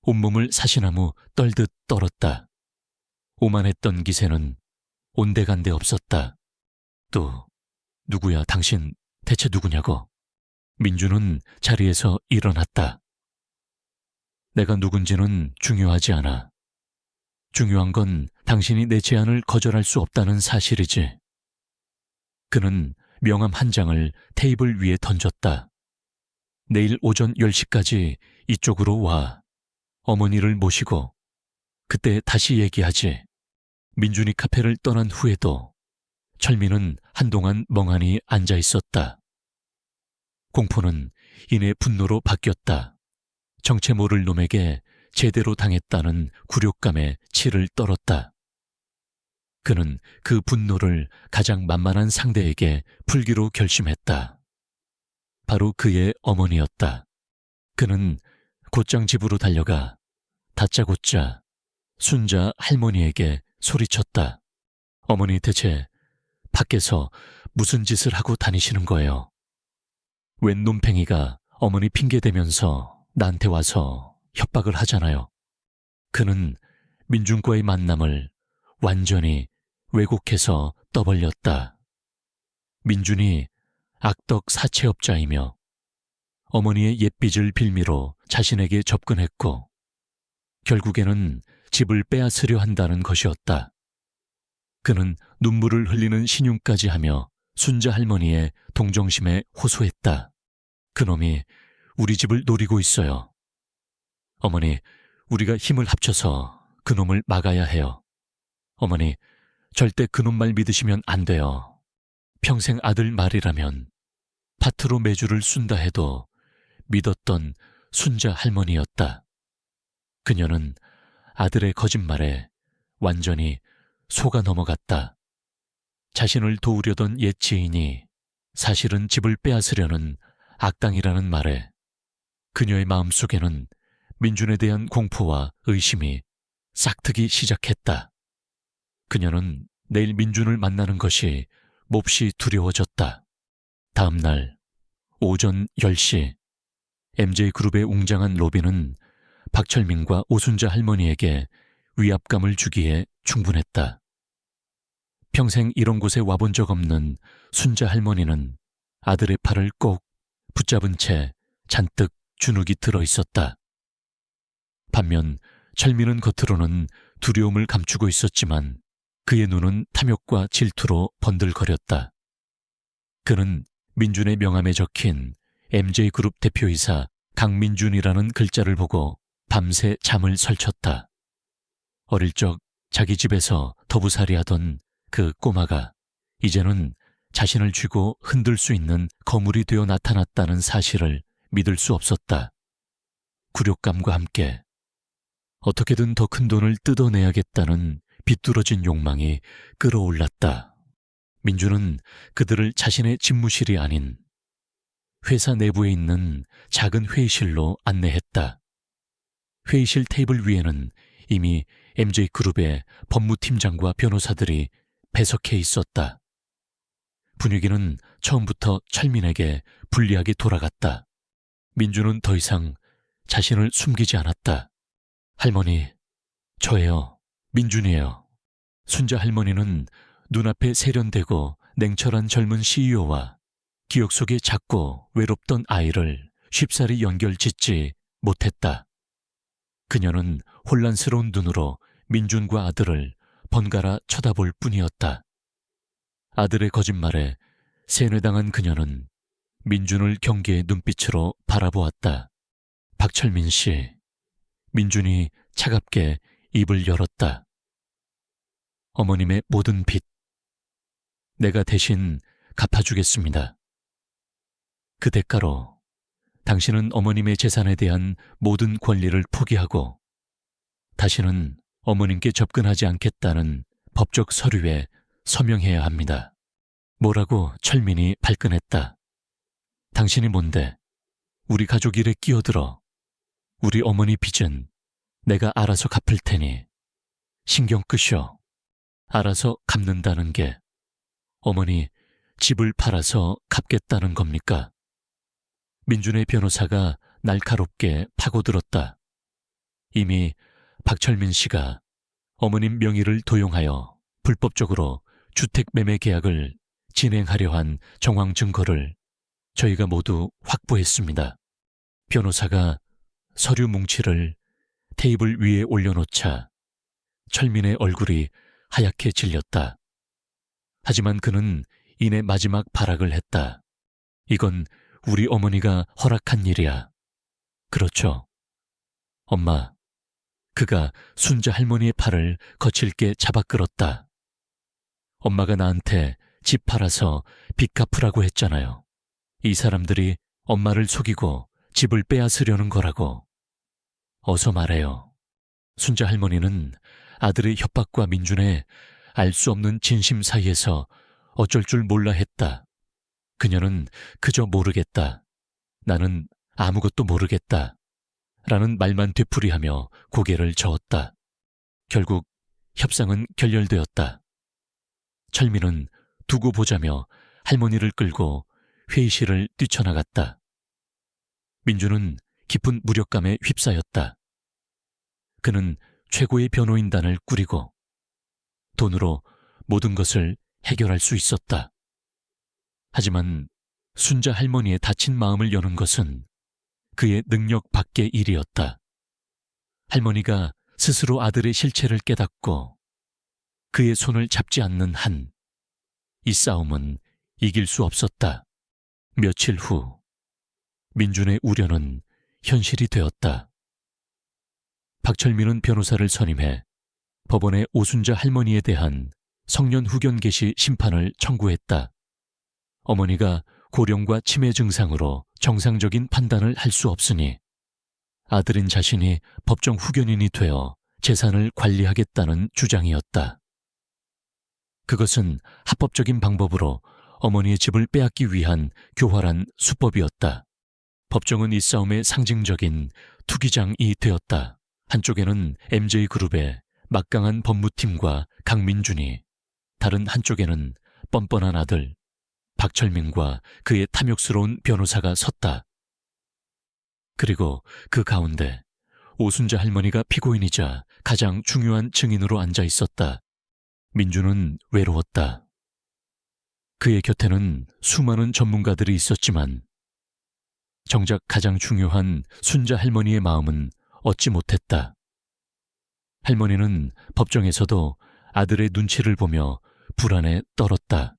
온몸을 사시나무 떨듯 떨었다. 오만했던 기세는 온데간데 없었다. 또 누구야, 당신 대체 누구냐고. 민주는 자리에서 일어났다. 내가 누군지는 중요하지 않아. 중요한 건 당신이 내 제안을 거절할 수 없다는 사실이지. 그는 명함 한 장을 테이블 위에 던졌다. 내일 오전 10시까지 이쪽으로 와. 어머니를 모시고 그때 다시 얘기하지. 민준이 카페를 떠난 후에도 철민은 한동안 멍하니 앉아 있었다. 공포는 이내 분노로 바뀌었다. 정체 모를 놈에게 제대로 당했다는 굴욕감에 치를 떨었다. 그는 그 분노를 가장 만만한 상대에게 풀기로 결심했다. 바로 그의 어머니였다. 그는 곧장 집으로 달려가 다짜고짜 순자 할머니에게 소리쳤다. 어머니, 대체 밖에서 무슨 짓을 하고 다니시는 거예요? 웬 놈팽이가 어머니 핑계대면서 나한테 와서 협박을 하잖아요. 그는 민준과의 만남을 완전히 왜곡해서 떠벌렸다. 민준이 악덕 사채업자이며 어머니의 옛빚을 빌미로 자신에게 접근했고 결국에는 집을 빼앗으려 한다는 것이었다. 그는 눈물을 흘리는 신용까지 하며 순자 할머니의 동정심에 호소했다. 그놈이 우리 집을 노리고 있어요. 어머니, 우리가 힘을 합쳐서 그놈을 막아야 해요. 어머니, 절대 그놈 말 믿으시면 안 돼요. 평생 아들 말이라면 밭으로 메주를 쓴다 해도 믿었던 순자 할머니였다. 그녀는 아들의 거짓말에 완전히 속아 넘어갔다. 자신을 도우려던 옛 지인이 사실은 집을 빼앗으려는 악당이라는 말에 그녀의 마음속에는 민준에 대한 공포와 의심이 싹트기 시작했다. 그녀는 내일 민준을 만나는 것이 몹시 두려워졌다. 다음 날 오전 10시 MJ그룹의 웅장한 로비는 박철민과 오순자 할머니에게 위압감을 주기에 충분했다. 평생 이런 곳에 와본 적 없는 순자 할머니는 아들의 팔을 꼭 붙잡은 채 잔뜩 주눅이 들어 있었다. 반면 철민은 겉으로는 두려움을 감추고 있었지만 그의 눈은 탐욕과 질투로 번들거렸다. 그는 민준의 명함에 적힌 MJ그룹 대표이사 강민준이라는 글자를 보고 밤새 잠을 설쳤다. 어릴 적 자기 집에서 더부살이하던 그 꼬마가 이제는 자신을 쥐고 흔들 수 있는 거물이 되어 나타났다는 사실을 믿을 수 없었다. 굴욕감과 함께 어떻게든 더 큰 돈을 뜯어내야겠다는 비뚤어진 욕망이 끌어올랐다. 민주는 그들을 자신의 집무실이 아닌 회사 내부에 있는 작은 회의실로 안내했다. 회의실 테이블 위에는 이미 MJ그룹의 법무팀장과 변호사들이 배석해 있었다. 분위기는 처음부터 철민에게 불리하게 돌아갔다. 민주는 더 이상 자신을 숨기지 않았다. 할머니, 저예요. 민준이에요. 순자 할머니는 눈앞에 세련되고 냉철한 젊은 CEO와 기억 속에 작고 외롭던 아이를 쉽사리 연결짓지 못했다. 그녀는 혼란스러운 눈으로 민준과 아들을 번갈아 쳐다볼 뿐이었다. 아들의 거짓말에 세뇌당한 그녀는 민준을 경계의 눈빛으로 바라보았다. 박철민 씨, 민준이 차갑게 입을 열었다. 어머님의 모든 빚, 내가 대신 갚아주겠습니다. 그 대가로 당신은 어머님의 재산에 대한 모든 권리를 포기하고 다시는 어머님께 접근하지 않겠다는 법적 서류에 서명해야 합니다. 뭐라고 철민이 발끈했다. 당신이 뭔데 우리 가족 일에 끼어들어. 우리 어머니 빚은 내가 알아서 갚을 테니 신경 끄셔. 알아서 갚는다는 게 어머니 집을 팔아서 갚겠다는 겁니까? 민준의 변호사가 날카롭게 파고들었다. 이미 박철민 씨가 어머님 명의를 도용하여 불법적으로 주택 매매 계약을 진행하려 한 정황 증거를 저희가 모두 확보했습니다. 변호사가 서류 뭉치를 테이블 위에 올려놓자 철민의 얼굴이 하얗게 질렸다. 하지만 그는 이내 마지막 발악을 했다. 이건 우리 어머니가 허락한 일이야. 그렇죠. 엄마, 그가 순자 할머니의 팔을 거칠게 잡아 끌었다. 엄마가 나한테 집 팔아서 빚 갚으라고 했잖아요. 이 사람들이 엄마를 속이고 집을 빼앗으려는 거라고. 어서 말해요. 순자 할머니는 아들의 협박과 민준의 알 수 없는 진심 사이에서 어쩔 줄 몰라 했다. 그녀는 그저 모르겠다. 나는 아무것도 모르겠다. 라는 말만 되풀이하며 고개를 저었다. 결국 협상은 결렬되었다. 철민은 두고 보자며 할머니를 끌고 회의실을 뛰쳐나갔다. 민주는 깊은 무력감에 휩싸였다. 그는 최고의 변호인단을 꾸리고 돈으로 모든 것을 해결할 수 있었다. 하지만 순자 할머니의 다친 마음을 여는 것은 그의 능력 밖의 일이었다. 할머니가 스스로 아들의 실체를 깨닫고 그의 손을 잡지 않는 한 이 싸움은 이길 수 없었다. 며칠 후 민준의 우려는 현실이 되었다. 박철민은 변호사를 선임해 법원에 오순자 할머니에 대한 성년 후견 개시 심판을 청구했다. 어머니가 고령과 치매 증상으로 정상적인 판단을 할 수 없으니 아들인 자신이 법정 후견인이 되어 재산을 관리하겠다는 주장이었다. 그것은 합법적인 방법으로 어머니의 집을 빼앗기 위한 교활한 수법이었다. 법정은 이 싸움의 상징적인 투기장이 되었다. 한쪽에는 MJ그룹의 막강한 법무팀과 강민준이, 다른 한쪽에는 뻔뻔한 아들 박철민과 그의 탐욕스러운 변호사가 섰다. 그리고 그 가운데 오순자 할머니가 피고인이자 가장 중요한 증인으로 앉아 있었다. 민준은 외로웠다. 그의 곁에는 수많은 전문가들이 있었지만 정작 가장 중요한 순자 할머니의 마음은 얻지 못했다. 할머니는 법정에서도 아들의 눈치를 보며 불안에 떨었다.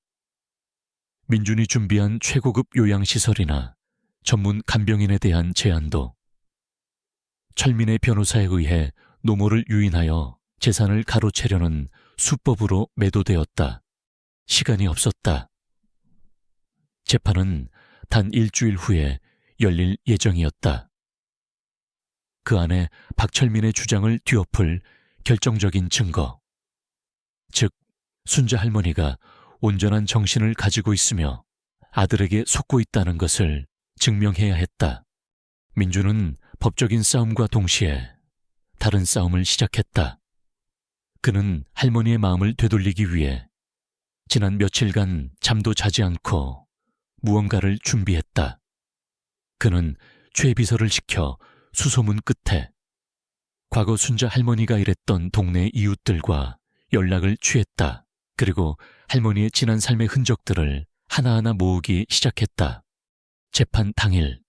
민준이 준비한 최고급 요양시설이나 전문 간병인에 대한 제안도, 철민의 변호사에 의해 노모를 유인하여 재산을 가로채려는 수법으로 매도되었다. 시간이 없었다. 재판은 단 일주일 후에 열릴 예정이었다. 그 안에 박철민의 주장을 뒤엎을 결정적인 증거, 즉 순자 할머니가 온전한 정신을 가지고 있으며 아들에게 속고 있다는 것을 증명해야 했다. 민주는 법적인 싸움과 동시에 다른 싸움을 시작했다. 그는 할머니의 마음을 되돌리기 위해 지난 며칠간 잠도 자지 않고 무언가를 준비했다. 그는 최 비서를 시켜 수소문 끝에 과거 순자 할머니가 일했던 동네 이웃들과 연락을 취했다. 그리고 할머니의 지난 삶의 흔적들을 하나하나 모으기 시작했다. 재판 당일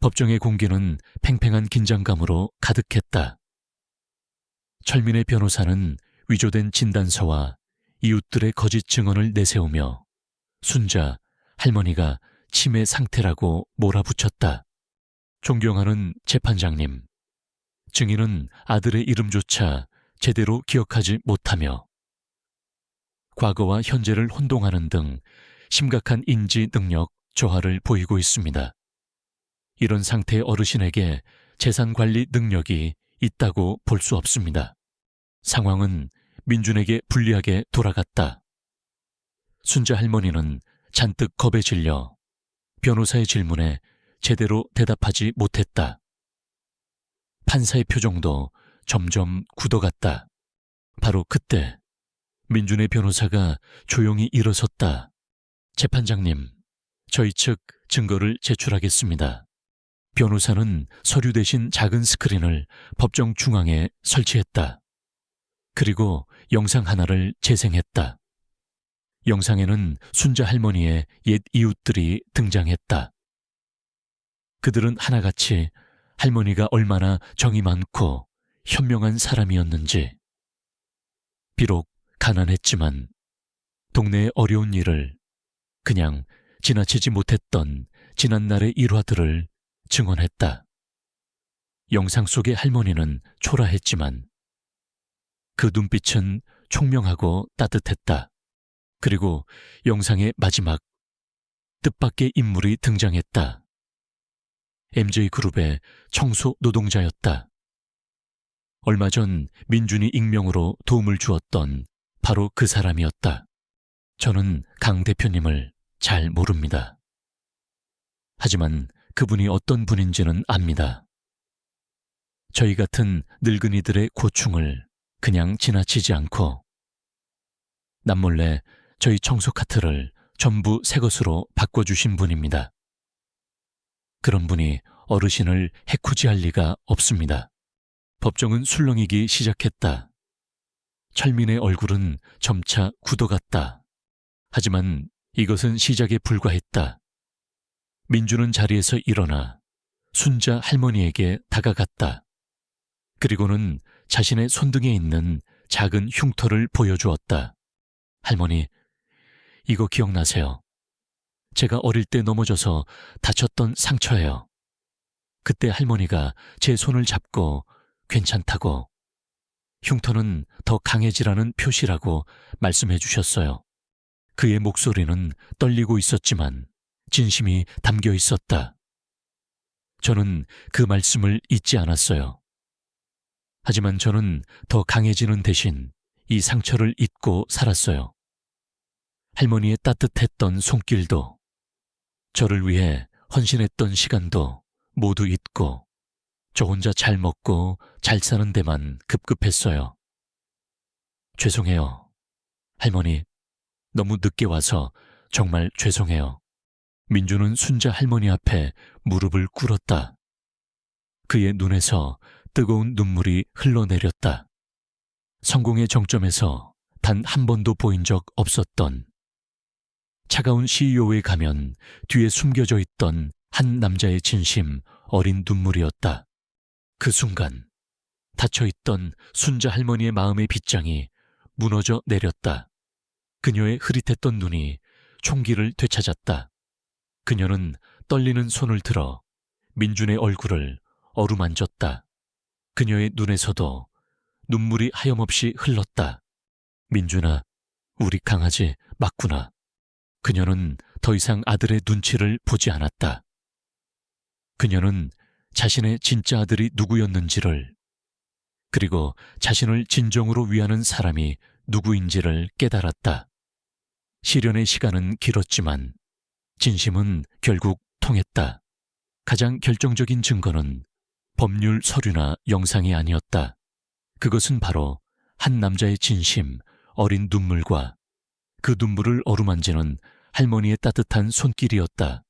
법정의 공기는 팽팽한 긴장감으로 가득했다. 철민의 변호사는 위조된 진단서와 이웃들의 거짓 증언을 내세우며 순자 할머니가 치매 상태라고 몰아붙였다. 존경하는 재판장님, 증인은 아들의 이름조차 제대로 기억하지 못하며 과거와 현재를 혼동하는 등 심각한 인지 능력 저하를 보이고 있습니다. 이런 상태의 어르신에게 재산 관리 능력이 있다고 볼 수 없습니다. 상황은 민준에게 불리하게 돌아갔다. 순자 할머니는 잔뜩 겁에 질려 변호사의 질문에 제대로 대답하지 못했다. 판사의 표정도 점점 굳어갔다. 바로 그때 민준의 변호사가 조용히 일어섰다. 재판장님, 저희 측 증거를 제출하겠습니다. 변호사는 서류 대신 작은 스크린을 법정 중앙에 설치했다. 그리고 영상 하나를 재생했다. 영상에는 순자 할머니의 옛 이웃들이 등장했다. 그들은 하나같이 할머니가 얼마나 정이 많고 현명한 사람이었는지, 비록 가난했지만 동네의 어려운 일을, 그냥 지나치지 못했던 지난날의 일화들을 증언했다. 영상 속의 할머니는 초라했지만 그 눈빛은 총명하고 따뜻했다. 그리고 영상의 마지막 뜻밖의 인물이 등장했다. MJ그룹의 청소 노동자였다. 얼마 전 민준이 익명으로 도움을 주었던 바로 그 사람이었다. 저는 강 대표님을 잘 모릅니다. 하지만 그분이 어떤 분인지는 압니다. 저희 같은 늙은이들의 고충을 그냥 지나치지 않고 남몰래 저희 청소 카트를 전부 새 것으로 바꿔주신 분입니다. 그런 분이 어르신을 해코지할 리가 없습니다. 법정은 술렁이기 시작했다. 철민의 얼굴은 점차 굳어갔다. 하지만 이것은 시작에 불과했다. 민주는 자리에서 일어나 순자 할머니에게 다가갔다. 그리고는 자신의 손등에 있는 작은 흉터를 보여주었다. 할머니, 이거 기억나세요? 제가 어릴 때 넘어져서 다쳤던 상처예요. 그때 할머니가 제 손을 잡고 괜찮다고, 흉터는 더 강해지라는 표시라고 말씀해 주셨어요. 그의 목소리는 떨리고 있었지만 진심이 담겨 있었다. 저는 그 말씀을 잊지 않았어요. 하지만 저는 더 강해지는 대신 이 상처를 잊고 살았어요. 할머니의 따뜻했던 손길도, 저를 위해 헌신했던 시간도 모두 잊고 저 혼자 잘 먹고 잘 사는 데만 급급했어요. 죄송해요. 할머니, 너무 늦게 와서 정말 죄송해요. 민주는 순자 할머니 앞에 무릎을 꿇었다. 그의 눈에서 뜨거운 눈물이 흘러내렸다. 성공의 정점에서 단 한 번도 보인 적 없었던 차가운 CEO에 가면 뒤에 숨겨져 있던 한 남자의 진심 어린 눈물이었다. 그 순간 닫혀있던 순자 할머니의 마음의 빗장이 무너져 내렸다. 그녀의 흐릿했던 눈이 총기를 되찾았다. 그녀는 떨리는 손을 들어 민준의 얼굴을 어루만졌다. 그녀의 눈에서도 눈물이 하염없이 흘렀다. 민준아, 우리 강아지 맞구나. 그녀는 더 이상 아들의 눈치를 보지 않았다. 그녀는 자신의 진짜 아들이 누구였는지를, 그리고 자신을 진정으로 위하는 사람이 누구인지를 깨달았다. 시련의 시간은 길었지만 진심은 결국 통했다. 가장 결정적인 증거는 법률 서류나 영상이 아니었다. 그것은 바로 한 남자의 진심, 어린 눈물과 그 눈물을 어루만지는 할머니의 따뜻한 손길이었다.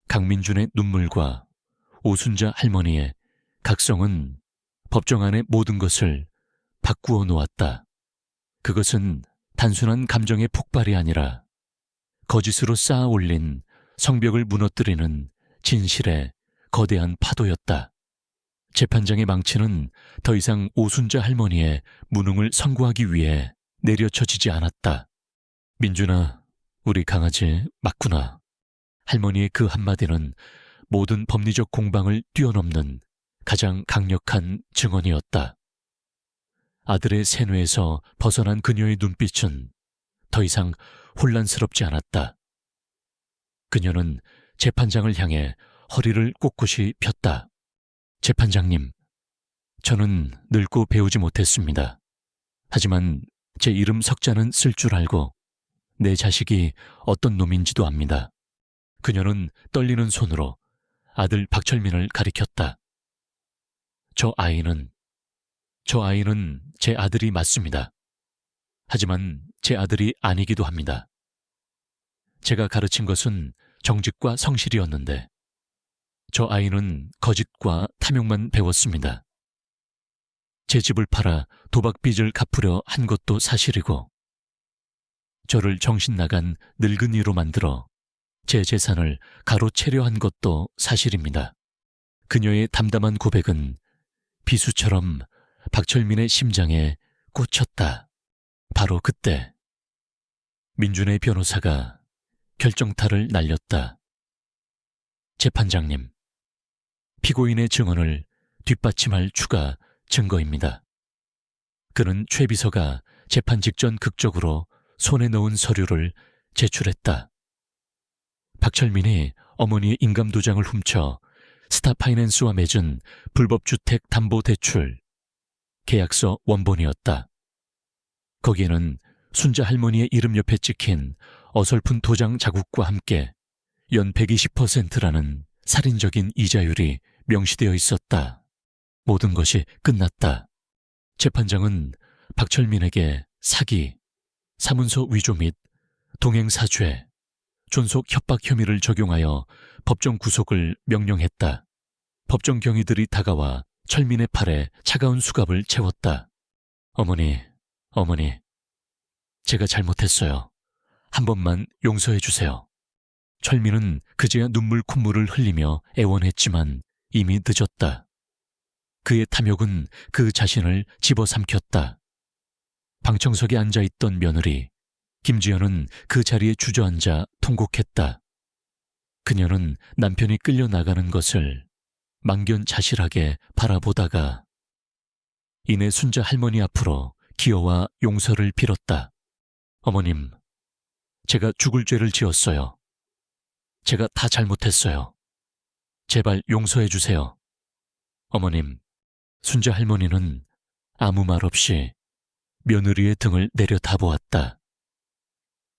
강민준의 눈물과 오순자 할머니의 각성은 법정 안의 모든 것을 바꾸어 놓았다. 그것은 단순한 감정의 폭발이 아니라 거짓으로 쌓아 올린 성벽을 무너뜨리는 진실의 거대한 파도였다. 재판장의 망치는 더 이상 오순자 할머니의 무능을 선고하기 위해 내려쳐지지 않았다. 민준아, 우리 강아지 맞구나. 할머니의 그 한마디는 모든 법리적 공방을 뛰어넘는 가장 강력한 증언이었다. 아들의 세뇌에서 벗어난 그녀의 눈빛은 더 이상 혼란스럽지 않았다. 그녀는 재판장을 향해 허리를 꼿꼿이 폈다. 재판장님, 저는 늙고 배우지 못했습니다. 하지만 제 이름 석자는 쓸 줄 알고 내 자식이 어떤 놈인지도 압니다. 그녀는 떨리는 손으로 아들 박철민을 가리켰다. 저 아이는 제 아들이 맞습니다. 하지만 제 아들이 아니기도 합니다. 제가 가르친 것은 정직과 성실이었는데 저 아이는 거짓과 탐욕만 배웠습니다. 제 집을 팔아 도박 빚을 갚으려 한 것도 사실이고 저를 정신 나간 늙은이로 만들어 제 재산을 가로채려 한 것도 사실입니다. 그녀의 담담한 고백은 비수처럼 박철민의 심장에 꽂혔다. 바로 그때 민준의 변호사가 결정타를 날렸다. 재판장님, 피고인의 증언을 뒷받침할 추가 증거입니다. 그는 최 비서가 재판 직전 극적으로 손에 넣은 서류를 제출했다. 박철민이 어머니의 인감도장을 훔쳐 스타파이낸스와 맺은 불법주택 담보대출 계약서 원본이었다. 거기에는 순자 할머니의 이름 옆에 찍힌 어설픈 도장 자국과 함께 연 120%라는 살인적인 이자율이 명시되어 있었다. 모든 것이 끝났다. 재판장은 박철민에게 사기, 사문서 위조 및 동행사죄, 존속 협박 혐의를 적용하여 법정 구속을 명령했다. 법정 경위들이 다가와 철민의 팔에 차가운 수갑을 채웠다. 어머니, 제가 잘못했어요. 한 번만 용서해 주세요. 철민은 그제야 눈물 콧물을 흘리며 애원했지만 이미 늦었다. 그의 탐욕은 그 자신을 집어삼켰다. 방청석에 앉아있던 며느리 김지연은 그 자리에 주저앉아 통곡했다. 그녀는 남편이 끌려나가는 것을 망견자실하게 바라보다가 이내 순자 할머니 앞으로 기어와 용서를 빌었다. 어머님, 제가 죽을 죄를 지었어요. 제가 다 잘못했어요. 제발 용서해 주세요. 어머님, 순자 할머니는 아무 말 없이 며느리의 등을 내려다보았다.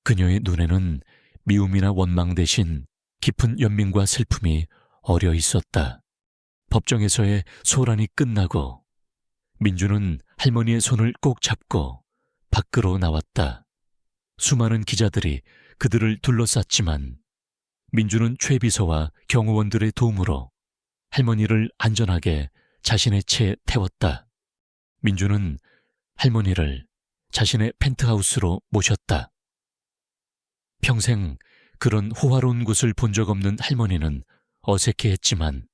그녀의 눈에는 미움이나 원망 대신 깊은 연민과 슬픔이 어려 있었다. 법정에서의 소란이 끝나고 민주는 할머니의 손을 꼭 잡고 밖으로 나왔다. 수많은 기자들이 그들을 둘러쌌지만 민주는 최 비서와 경호원들의 도움으로 할머니를 안전하게 자신의 채에 태웠다. 민주는 할머니를 자신의 펜트하우스로 모셨다. 평생 그런 호화로운 곳을 본 적 없는 할머니는 어색해했지만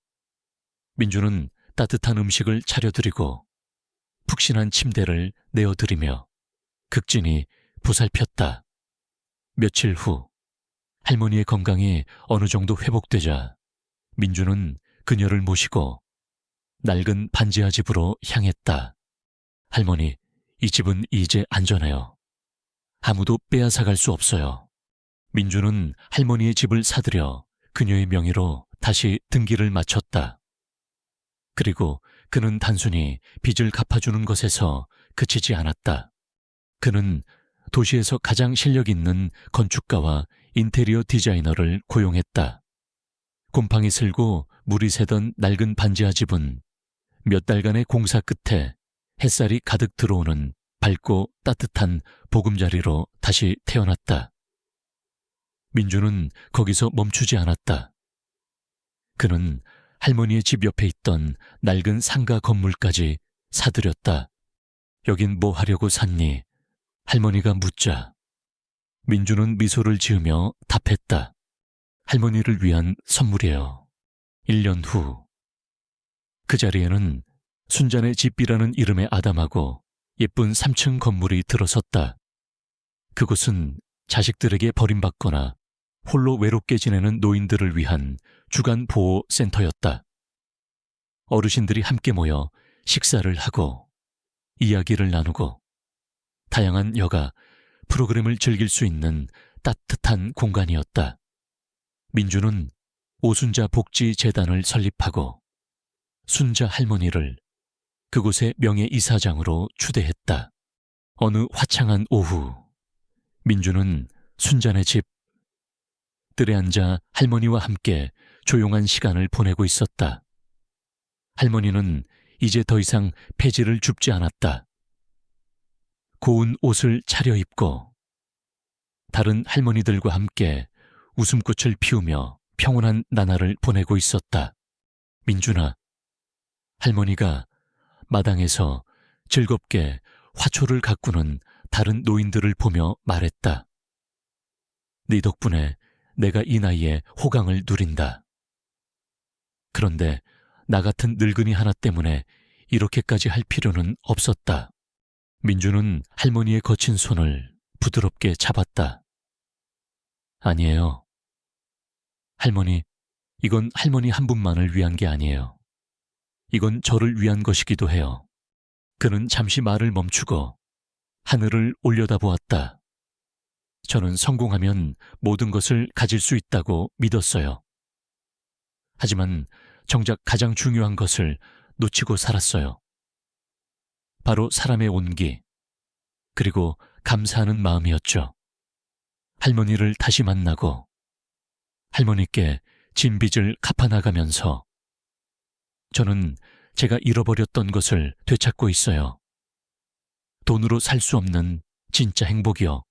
민주는 따뜻한 음식을 차려드리고 푹신한 침대를 내어드리며 극진히 보살폈다. 며칠 후 할머니의 건강이 어느 정도 회복되자 민주는 그녀를 모시고 낡은 반지하 집으로 향했다. 할머니, 이 집은 이제 안전해요. 아무도 빼앗아갈 수 없어요. 민주는 할머니의 집을 사들여 그녀의 명의로 다시 등기를 마쳤다. 그리고 그는 단순히 빚을 갚아주는 것에서 그치지 않았다. 그는 도시에서 가장 실력 있는 건축가와 인테리어 디자이너를 고용했다. 곰팡이 슬고 물이 새던 낡은 반지하 집은 몇 달간의 공사 끝에 햇살이 가득 들어오는 밝고 따뜻한 보금자리로 다시 태어났다. 민주는 거기서 멈추지 않았다. 그는 할머니의 집 옆에 있던 낡은 상가 건물까지 사들였다. 여긴 뭐 하려고 샀니? 할머니가 묻자 민주는 미소를 지으며 답했다. 할머니를 위한 선물이에요. 1년 후 그 자리에는 순잔의 집이라는 이름의 아담하고 예쁜 3층 건물이 들어섰다. 그곳은 자식들에게 버림받거나 홀로 외롭게 지내는 노인들을 위한 주간 보호 센터였다. 어르신들이 함께 모여 식사를 하고 이야기를 나누고 다양한 여가 프로그램을 즐길 수 있는 따뜻한 공간이었다. 민주는 오순자 복지재단을 설립하고 순자 할머니를 그곳의 명예이사장으로 추대했다. 어느 화창한 오후, 민주는 순잔의 집 뜰에 앉아 할머니와 함께 조용한 시간을 보내고 있었다. 할머니는 이제 더 이상 폐지를 줍지 않았다. 고운 옷을 차려입고 다른 할머니들과 함께 웃음꽃을 피우며 평온한 나날을 보내고 있었다. 민준아, 할머니가 마당에서 즐겁게 화초를 가꾸는 다른 노인들을 보며 말했다. 네 덕분에 내가 이 나이에 호강을 누린다. 그런데 나 같은 늙은이 하나 때문에 이렇게까지 할 필요는 없었다. 민주는 할머니의 거친 손을 부드럽게 잡았다. 아니에요. 할머니, 이건 할머니 한 분만을 위한 게 아니에요. 이건 저를 위한 것이기도 해요. 그는 잠시 말을 멈추고 하늘을 올려다보았다. 저는 성공하면 모든 것을 가질 수 있다고 믿었어요. 하지만 정작 가장 중요한 것을 놓치고 살았어요. 바로 사람의 온기, 그리고 감사하는 마음이었죠. 할머니를 다시 만나고 할머니께 진 빚을 갚아나가면서 저는 제가 잃어버렸던 것을 되찾고 있어요. 돈으로 살 수 없는 진짜 행복이요.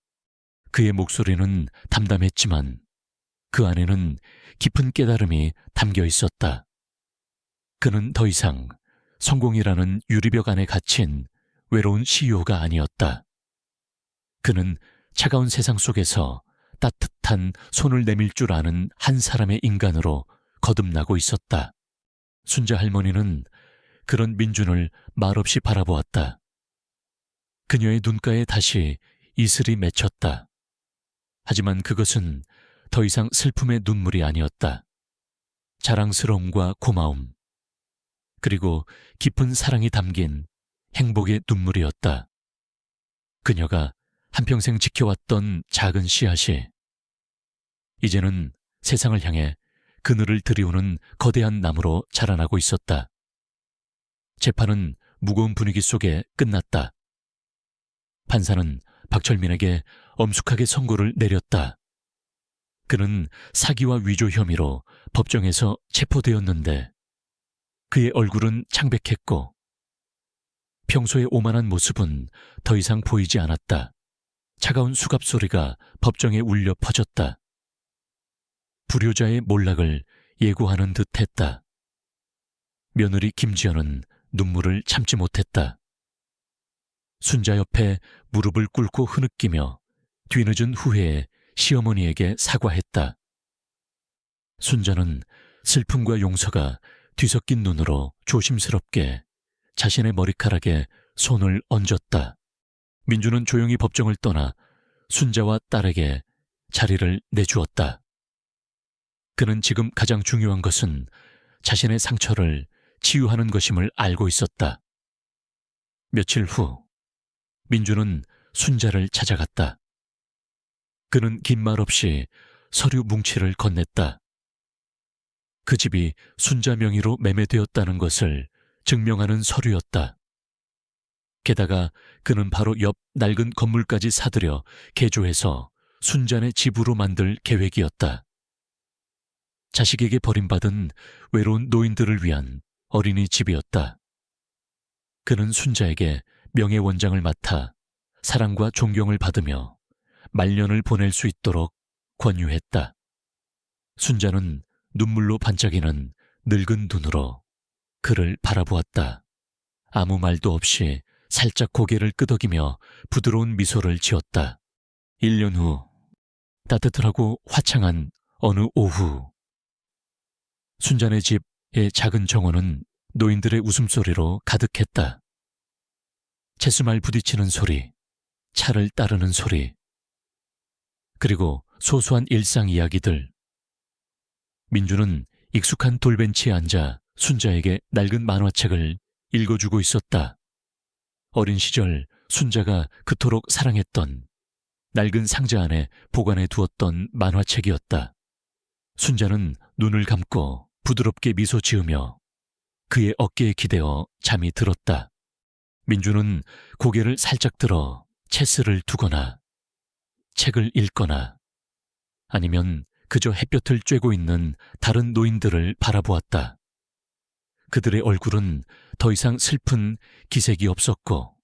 그의 목소리는 담담했지만 그 안에는 깊은 깨달음이 담겨 있었다. 그는 더 이상 성공이라는 유리벽 안에 갇힌 외로운 CEO가 아니었다. 그는 차가운 세상 속에서 따뜻한 손을 내밀 줄 아는 한 사람의 인간으로 거듭나고 있었다. 순자 할머니는 그런 민준을 말없이 바라보았다. 그녀의 눈가에 다시 이슬이 맺혔다. 하지만 그것은 더 이상 슬픔의 눈물이 아니었다. 자랑스러움과 고마움, 그리고 깊은 사랑이 담긴 행복의 눈물이었다. 그녀가 한평생 지켜왔던 작은 씨앗이 이제는 세상을 향해 그늘을 들이우는 거대한 나무로 자라나고 있었다. 재판은 무거운 분위기 속에 끝났다. 판사는 박철민에게 엄숙하게 선고를 내렸다. 그는 사기와 위조 혐의로 법정에서 체포되었는데 그의 얼굴은 창백했고 평소의 오만한 모습은 더 이상 보이지 않았다. 차가운 수갑 소리가 법정에 울려 퍼졌다. 불효자의 몰락을 예고하는 듯 했다. 며느리 김지연은 눈물을 참지 못했다. 순자 옆에 무릎을 꿇고 흐느끼며 뒤늦은 후회에 시어머니에게 사과했다. 순자는 슬픔과 용서가 뒤섞인 눈으로 조심스럽게 자신의 머리카락에 손을 얹었다. 민주는 조용히 법정을 떠나 순자와 딸에게 자리를 내주었다. 그는 지금 가장 중요한 것은 자신의 상처를 치유하는 것임을 알고 있었다. 며칠 후 민주는 순자를 찾아갔다. 그는 긴 말 없이 서류 뭉치를 건넸다. 그 집이 순자 명의로 매매되었다는 것을 증명하는 서류였다. 게다가 그는 바로 옆 낡은 건물까지 사들여 개조해서 순자네 집으로 만들 계획이었다. 자식에게 버림받은 외로운 노인들을 위한 어린이집이었다. 그는 순자에게 명예원장을 맡아 사랑과 존경을 받으며 말년을 보낼 수 있도록 권유했다. 순자는 눈물로 반짝이는 늙은 눈으로 그를 바라보았다. 아무 말도 없이 살짝 고개를 끄덕이며 부드러운 미소를 지었다. 1년 후 따뜻하고 화창한 어느 오후, 순자네 집의 작은 정원은 노인들의 웃음소리로 가득했다. 채수말 부딪히는 소리, 차를 따르는 소리, 그리고 소소한 일상 이야기들. 민주는 익숙한 돌벤치에 앉아 순자에게 낡은 만화책을 읽어주고 있었다. 어린 시절 순자가 그토록 사랑했던 낡은 상자 안에 보관해 두었던 만화책이었다. 순자는 눈을 감고 부드럽게 미소 지으며 그의 어깨에 기대어 잠이 들었다. 민주는 고개를 살짝 들어 체스를 두거나 책을 읽거나 아니면 그저 햇볕을 쬐고 있는 다른 노인들을 바라보았다. 그들의 얼굴은 더 이상 슬픈 기색이 없었고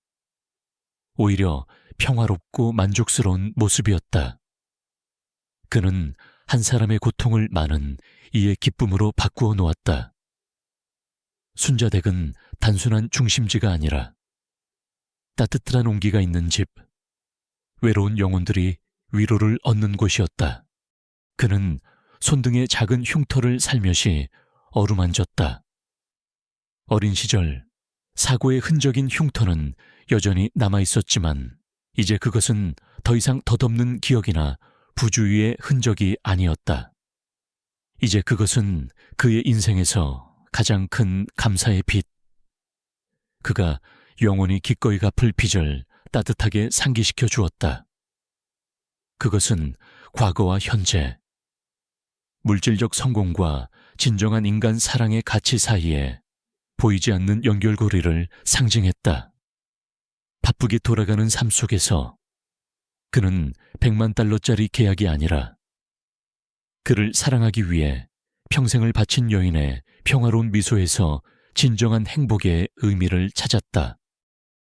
오히려 평화롭고 만족스러운 모습이었다. 그는 한 사람의 고통을 많은 이의 기쁨으로 바꾸어 놓았다. 순자댁은 단순한 중심지가 아니라 따뜻한 온기가 있는 집, 외로운 영혼들이 위로를 얻는 곳이었다. 그는 손등의 작은 흉터를 살며시 어루만졌다. 어린 시절 사고의 흔적인 흉터는 여전히 남아있었지만 이제 그것은 더 이상 덧없는 기억이나 부주의의 흔적이 아니었다. 이제 그것은 그의 인생에서 가장 큰 감사의 빛. 그가 영원히 기꺼이 갚을 빚을 따뜻하게 상기시켜 주었다. 그것은 과거와 현재, 물질적 성공과 진정한 인간 사랑의 가치 사이에 보이지 않는 연결고리를 상징했다. 바쁘게 돌아가는 삶 속에서 그는 $1,000,000짜리 계약이 아니라 그를 사랑하기 위해 평생을 바친 여인의 평화로운 미소에서 진정한 행복의 의미를 찾았다.